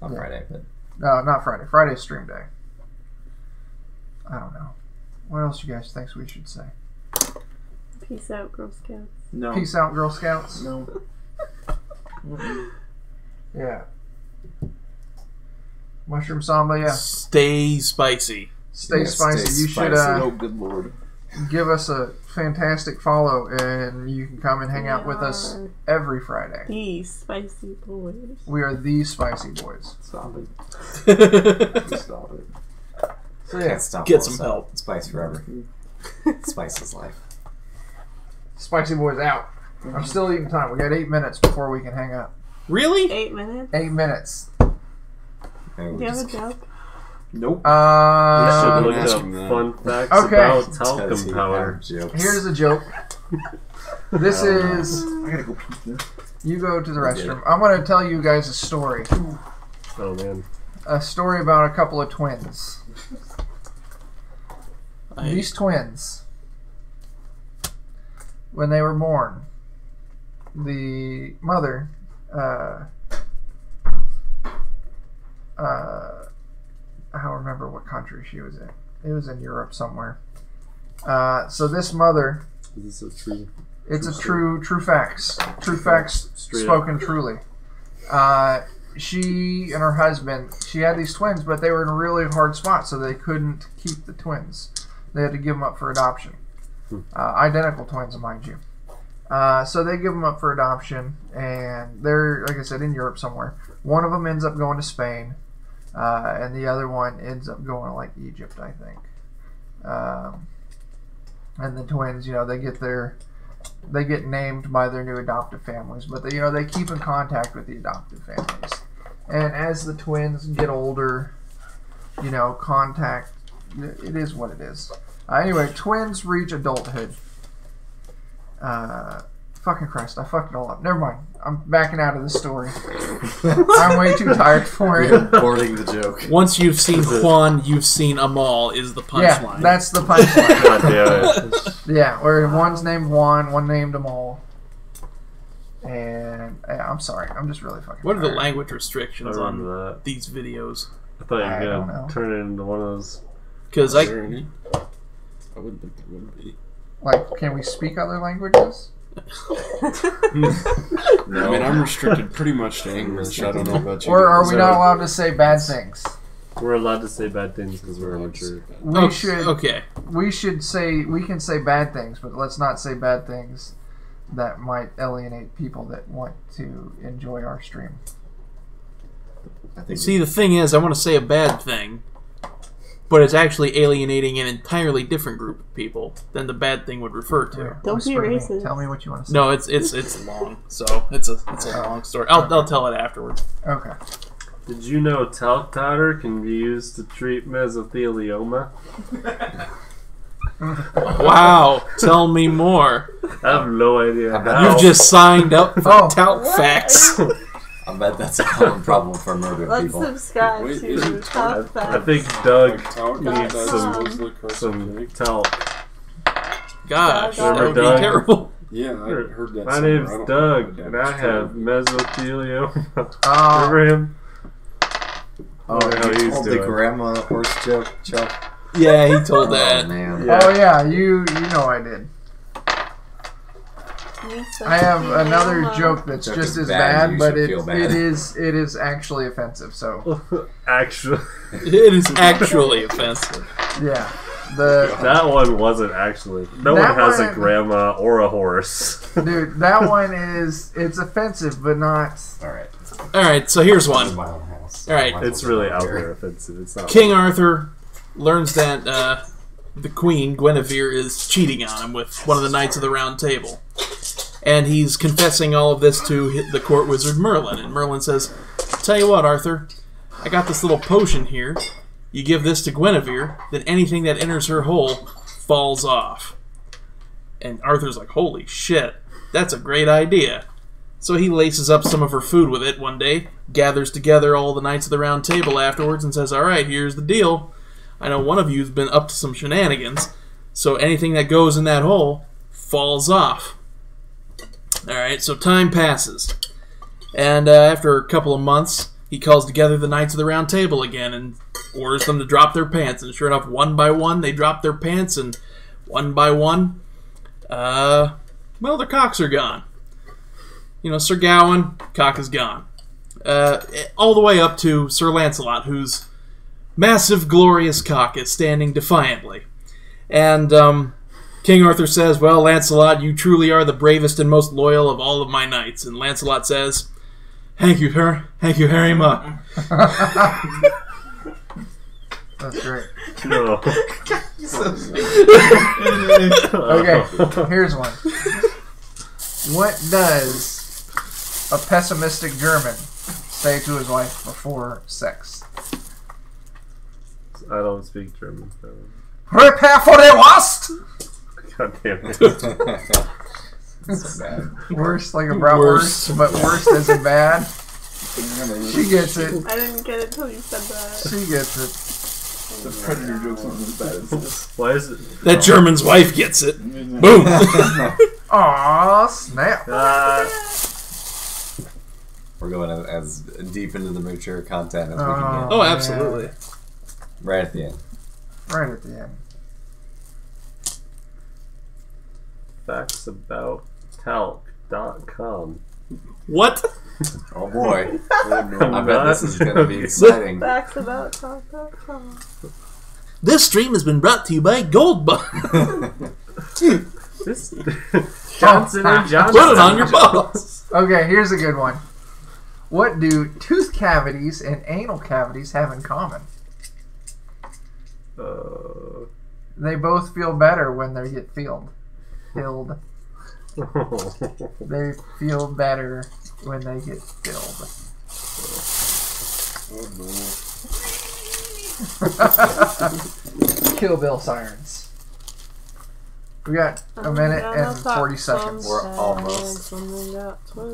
[SPEAKER 2] Not
[SPEAKER 3] Yeah.
[SPEAKER 2] Friday, but
[SPEAKER 3] No, not Friday. Friday's stream day. I don't know. What else you guys think we should say?
[SPEAKER 1] Peace out, Girl Scouts.
[SPEAKER 4] No.
[SPEAKER 3] Peace out, Girl Scouts.
[SPEAKER 4] No.
[SPEAKER 3] Yeah. Mushroom Samba, yeah.
[SPEAKER 6] Stay spicy.
[SPEAKER 3] Stay
[SPEAKER 2] Yeah,
[SPEAKER 3] spicy.
[SPEAKER 2] stay
[SPEAKER 3] You should
[SPEAKER 2] spicy.
[SPEAKER 4] Oh, good lord.
[SPEAKER 3] give us a fantastic follow, and you can come and hang out with us every Friday.
[SPEAKER 1] The Spicy Boiz.
[SPEAKER 3] We are the Spicy Boiz.
[SPEAKER 4] Stop it. Stop it.
[SPEAKER 3] So yeah,
[SPEAKER 2] can't stop.
[SPEAKER 6] Get
[SPEAKER 2] also.
[SPEAKER 6] some help.
[SPEAKER 2] Spice forever. Spice is life.
[SPEAKER 3] Spicy Boiz out. I'm still eating time. We got 8 minutes before we can hang up.
[SPEAKER 6] Really?
[SPEAKER 1] 8 minutes?
[SPEAKER 3] 8 minutes.
[SPEAKER 2] And
[SPEAKER 1] Do
[SPEAKER 2] we
[SPEAKER 1] you have a
[SPEAKER 2] just
[SPEAKER 1] joke?
[SPEAKER 2] Nope.
[SPEAKER 5] We should
[SPEAKER 7] don't
[SPEAKER 5] look
[SPEAKER 7] ask
[SPEAKER 5] up
[SPEAKER 7] him that.
[SPEAKER 5] fun facts
[SPEAKER 3] Okay.
[SPEAKER 5] about talcum powder.
[SPEAKER 3] Here's a joke. This is.
[SPEAKER 4] I gotta go pee there.
[SPEAKER 3] You go to the restroom. I'm going to tell you guys a story.
[SPEAKER 5] Oh man.
[SPEAKER 3] A story about a couple of twins. These twins, when they were born, the mother, I don't remember what country she was in. It was in Europe somewhere. So this mother,
[SPEAKER 5] Is this a true?
[SPEAKER 3] it's a true facts. True facts
[SPEAKER 5] Straight
[SPEAKER 3] spoken truly. She and her husband, she had these twins, but they were in a really hard spot, so they couldn't keep the twins. They had to give them up for adoption. Identical twins, mind you. So they give them up for adoption, and they're, like I said, in Europe somewhere. One of them ends up going to Spain, and the other one ends up going to, like, Egypt, I think. And the twins, you know, they get named by their new adoptive families, but they, you know, they keep in contact with the adoptive families. And as the twins get older, you know, contact, it is what it is. Anyway, twins reach adulthood. Fucking Christ, I fucked it all up. Never mind. I'm backing out of the story. I'm way too tired for it.
[SPEAKER 2] Boarding the joke.
[SPEAKER 6] Once you've seen Juan, you've seen Amal is the
[SPEAKER 3] Yeah,
[SPEAKER 6] punchline.
[SPEAKER 3] that's the punchline.
[SPEAKER 5] God damn it.
[SPEAKER 3] Yeah, where one's named Juan, one named Amal. And I'm sorry, I'm just really fucking
[SPEAKER 6] What are the
[SPEAKER 3] tired.
[SPEAKER 6] language
[SPEAKER 5] I
[SPEAKER 6] restrictions
[SPEAKER 5] remember
[SPEAKER 6] on
[SPEAKER 5] that.
[SPEAKER 6] these videos?
[SPEAKER 5] I thought you
[SPEAKER 3] I
[SPEAKER 5] were
[SPEAKER 3] don't
[SPEAKER 5] gonna
[SPEAKER 3] know.
[SPEAKER 5] turn it into one of those.
[SPEAKER 6] Because
[SPEAKER 7] Is there any? I wouldn't think there would be.
[SPEAKER 3] Like, can we speak other languages?
[SPEAKER 2] No.
[SPEAKER 7] I mean, I'm restricted pretty much to English. I don't know about you.
[SPEAKER 3] Or are
[SPEAKER 7] guys.
[SPEAKER 3] we not allowed to say bad things?
[SPEAKER 5] We're allowed to say bad things because we're amateur.
[SPEAKER 3] We should
[SPEAKER 6] Okay.
[SPEAKER 3] we can say bad things, but let's not say bad things that might alienate people that want to enjoy our stream.
[SPEAKER 2] I think
[SPEAKER 6] See, the thing is, I want to say a bad thing, but it's actually alienating an entirely different group of people than the bad thing would refer to.
[SPEAKER 1] Don't
[SPEAKER 3] Whisper
[SPEAKER 1] be
[SPEAKER 3] to me.
[SPEAKER 1] racist.
[SPEAKER 3] Tell me what you want to say.
[SPEAKER 6] No, it's long, so it's a long story. I'll tell it afterwards.
[SPEAKER 3] Okay.
[SPEAKER 5] Did you know talc powder can be used to treat mesothelioma?
[SPEAKER 6] Wow, tell me more.
[SPEAKER 5] I have no idea.
[SPEAKER 2] I bet
[SPEAKER 5] how.
[SPEAKER 6] You've just signed up for
[SPEAKER 3] Oh.
[SPEAKER 6] tout
[SPEAKER 1] What?
[SPEAKER 6] facts.
[SPEAKER 2] I bet that's a common problem for murdered
[SPEAKER 1] Let's
[SPEAKER 2] people.
[SPEAKER 1] subscribe
[SPEAKER 7] Wait,
[SPEAKER 1] to
[SPEAKER 7] isn't
[SPEAKER 1] Top
[SPEAKER 5] I
[SPEAKER 1] Facts.
[SPEAKER 5] think Doug
[SPEAKER 7] Talc
[SPEAKER 5] needs
[SPEAKER 7] is
[SPEAKER 5] some
[SPEAKER 7] supposed to look carcinogenic.
[SPEAKER 5] talc.
[SPEAKER 6] Gosh, that
[SPEAKER 1] Remember
[SPEAKER 6] would be
[SPEAKER 5] Doug?
[SPEAKER 6] terrible.
[SPEAKER 7] Yeah, I heard that.
[SPEAKER 5] My
[SPEAKER 7] somewhere.
[SPEAKER 5] name's
[SPEAKER 7] I don't
[SPEAKER 5] Doug,
[SPEAKER 7] know
[SPEAKER 5] and
[SPEAKER 7] if
[SPEAKER 5] I
[SPEAKER 7] that's
[SPEAKER 5] have
[SPEAKER 7] true.
[SPEAKER 5] mesothelioma. Remember him?
[SPEAKER 2] Oh,
[SPEAKER 5] How
[SPEAKER 2] you
[SPEAKER 5] he's
[SPEAKER 2] told the
[SPEAKER 5] doing.
[SPEAKER 2] grandma horse joke, Chuck?
[SPEAKER 6] Yeah, he told
[SPEAKER 2] Oh,
[SPEAKER 6] that.
[SPEAKER 2] man.
[SPEAKER 5] Yeah.
[SPEAKER 3] Oh yeah, you know I did. I have another joke that's
[SPEAKER 2] Joke
[SPEAKER 3] just
[SPEAKER 2] is
[SPEAKER 3] as
[SPEAKER 2] bad,
[SPEAKER 3] bad,
[SPEAKER 2] you
[SPEAKER 3] but
[SPEAKER 2] should feel bad.
[SPEAKER 3] it is actually offensive. So
[SPEAKER 5] Actually,
[SPEAKER 6] It is actually offensive.
[SPEAKER 3] yeah, the
[SPEAKER 5] that one wasn't actually. No
[SPEAKER 3] That
[SPEAKER 5] one has a
[SPEAKER 3] one-
[SPEAKER 5] grandma or a horse.
[SPEAKER 3] dude, that one it's offensive, but not.
[SPEAKER 2] Alright.
[SPEAKER 6] Alright, so here's one.
[SPEAKER 2] My own house.
[SPEAKER 6] Alright.
[SPEAKER 5] It's really out there offensive. It's not.
[SPEAKER 6] King Arthur learns that the queen, Guinevere, is cheating on him with one of the Knights of the Round Table. And he's confessing all of this to the court wizard Merlin. And Merlin says, tell you what, Arthur, I got this little potion here. You give this to Guinevere, then anything that enters her hole falls off. And Arthur's like, holy shit, that's a great idea. So he laces up some of her food with it one day, gathers together all the Knights of the Round Table afterwards, and says, alright, here's the deal. I know one of you's been up to some shenanigans, so anything that goes in that hole falls off. Alright, so time passes. And after a couple of months, he calls together the Knights of the Round Table again and orders them to drop their pants. And sure enough, one by one, they drop their pants, and one by one, well, their cocks are gone. You know, Sir Gawain, cock is gone. All the way up to Sir Lancelot, whose massive, glorious cock is standing defiantly. And King Arthur says, well, Lancelot, you truly are the bravest and most loyal of all of my knights. And Lancelot says, thank you, Harry much.
[SPEAKER 3] That's great.
[SPEAKER 5] No.
[SPEAKER 3] Okay, here's one. What does a pessimistic German say to his wife before sex?
[SPEAKER 5] I don't speak German. So.
[SPEAKER 3] Prepare for the worst!
[SPEAKER 5] God damn it.
[SPEAKER 2] So bad.
[SPEAKER 3] Worst like a bratwurst, but worst as in bad. She gets it.
[SPEAKER 1] I didn't get it till you said that.
[SPEAKER 3] She gets it.
[SPEAKER 4] The Predator joke's not as bad as this.
[SPEAKER 5] Why is it?
[SPEAKER 6] That German's wife gets it. Boom.
[SPEAKER 3] Aw, snap.
[SPEAKER 2] We're going as deep into the mature content as we can get.
[SPEAKER 6] Oh, absolutely.
[SPEAKER 2] Right at the end.
[SPEAKER 3] Right at the end.
[SPEAKER 5] Facts about Talc.com.
[SPEAKER 6] What?
[SPEAKER 2] Oh boy.
[SPEAKER 7] Oh,
[SPEAKER 2] I bet this is going to be exciting.
[SPEAKER 1] Facts about Talc.com.
[SPEAKER 6] This stream has been brought to you by Goldbug.
[SPEAKER 5] This Johnson and Johnson.
[SPEAKER 6] Put it on your balls.
[SPEAKER 3] Okay, here's a good one. What do tooth cavities and anal cavities have in common? They both feel better when they get filled. They feel better when they get filled. Kill Bill sirens. We got a minute and 40 seconds.
[SPEAKER 2] We're almost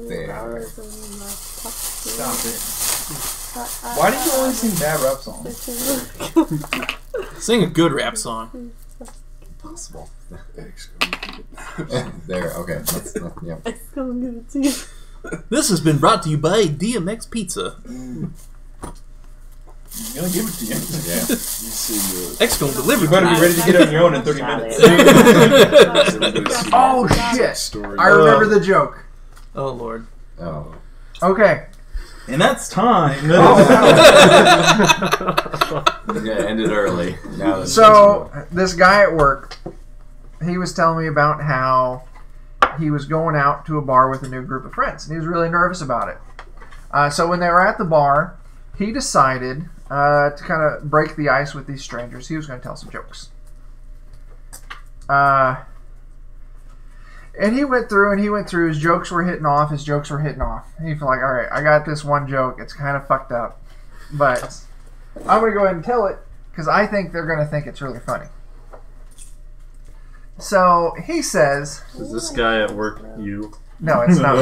[SPEAKER 2] there.
[SPEAKER 4] Stop it. Why do you always sing bad rap songs?
[SPEAKER 6] Sing a good rap song.
[SPEAKER 2] Impossible. There, okay. Yeah.
[SPEAKER 1] I'm gonna give it to you.
[SPEAKER 6] This has been brought to you by DMX Pizza.
[SPEAKER 4] I'm gonna give it to you.
[SPEAKER 2] Yeah.
[SPEAKER 6] XCOM delivered.
[SPEAKER 4] You better be ready to get on your own in 30 minutes.
[SPEAKER 3] Oh shit! I remember the joke.
[SPEAKER 6] Oh lord.
[SPEAKER 2] Oh.
[SPEAKER 3] Okay.
[SPEAKER 4] And that's time.
[SPEAKER 2] Yeah, ended early. Now
[SPEAKER 3] So, this guy at work, he was telling me about how he was going out to a bar with a new group of friends, and he was really nervous about it. So when they were at the bar, he decided to kind of break the ice with these strangers. He was going to tell some jokes. And he went through. His jokes were hitting off. And he felt like, all right, I got this one joke. It's kind of fucked up. But I'm going to go ahead and tell it because I think they're going to think it's really funny. So he says...
[SPEAKER 5] Is this guy at work you?
[SPEAKER 3] No, it's not.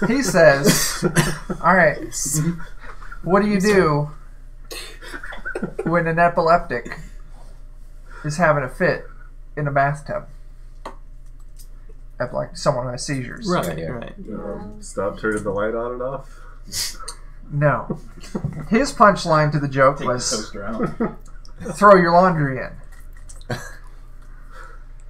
[SPEAKER 3] He says, all right, what do you do when an epileptic is having a fit in a bathtub? Like someone who has seizures.
[SPEAKER 6] Right,
[SPEAKER 2] Yeah.
[SPEAKER 6] right.
[SPEAKER 5] Stop turning the light on and off.
[SPEAKER 3] No. His punchline to the joke
[SPEAKER 4] Take the
[SPEAKER 3] was,
[SPEAKER 4] toaster out.
[SPEAKER 3] throw your laundry in.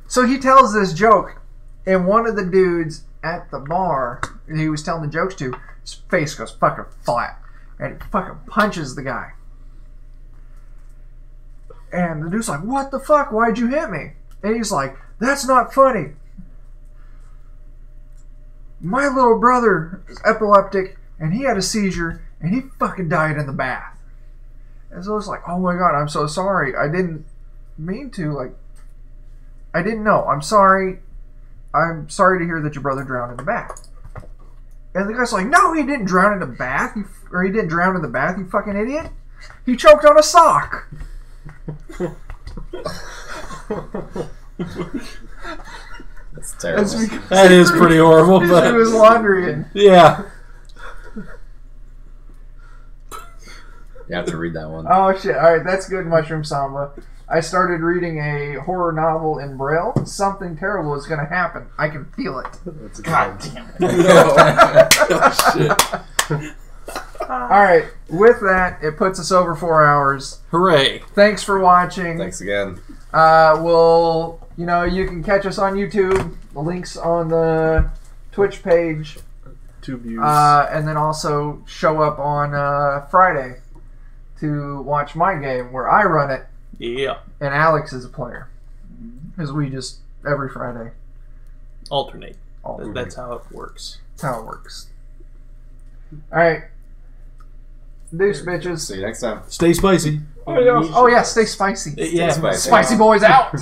[SPEAKER 3] So he tells this joke, and one of the dudes at the bar he was telling the jokes to, his face goes fucking flat, and he fucking punches the guy. And the dude's like, what the fuck? Why'd you hit me? And he's like, that's not funny. My little brother is epileptic, and he had a seizure, and he fucking died in the bath. And so it's like, oh my god, I'm so sorry. I didn't mean to, like, I didn't know. I'm sorry. I'm sorry to hear that your brother drowned in the bath. And the guy's like, no, he didn't drown in the bath. He didn't drown in the bath, you fucking idiot. He choked on a sock.
[SPEAKER 2] That's terrible.
[SPEAKER 6] That is pretty horrible.
[SPEAKER 3] He
[SPEAKER 6] But
[SPEAKER 3] was laundry in.
[SPEAKER 6] yeah.
[SPEAKER 2] You have to read that one.
[SPEAKER 3] Oh shit! All right, that's good, Mushroom Samba. I started reading a horror novel in Braille. Something terrible is going to happen. I can feel it.
[SPEAKER 5] That's a
[SPEAKER 4] God damn it.
[SPEAKER 2] Oh, shit.
[SPEAKER 3] All right, with that, it puts us over 4 hours.
[SPEAKER 6] Hooray.
[SPEAKER 3] Thanks for watching.
[SPEAKER 2] Thanks again.
[SPEAKER 3] You can catch us on YouTube. The link's on the Twitch page.
[SPEAKER 5] 2 views.
[SPEAKER 3] And then also show up on Friday to watch my game where I run it
[SPEAKER 6] Yeah.
[SPEAKER 3] and Alex is a player. Because we just, every Friday,
[SPEAKER 6] Alternate.
[SPEAKER 3] alternate.
[SPEAKER 6] That's how it works.
[SPEAKER 3] That's how it works. Alright. Deuce, bitches.
[SPEAKER 2] See you next time.
[SPEAKER 6] Stay spicy.
[SPEAKER 3] Oh yeah, stay spicy.
[SPEAKER 6] Yeah.
[SPEAKER 2] Spicy.
[SPEAKER 3] Spicy Boiz out!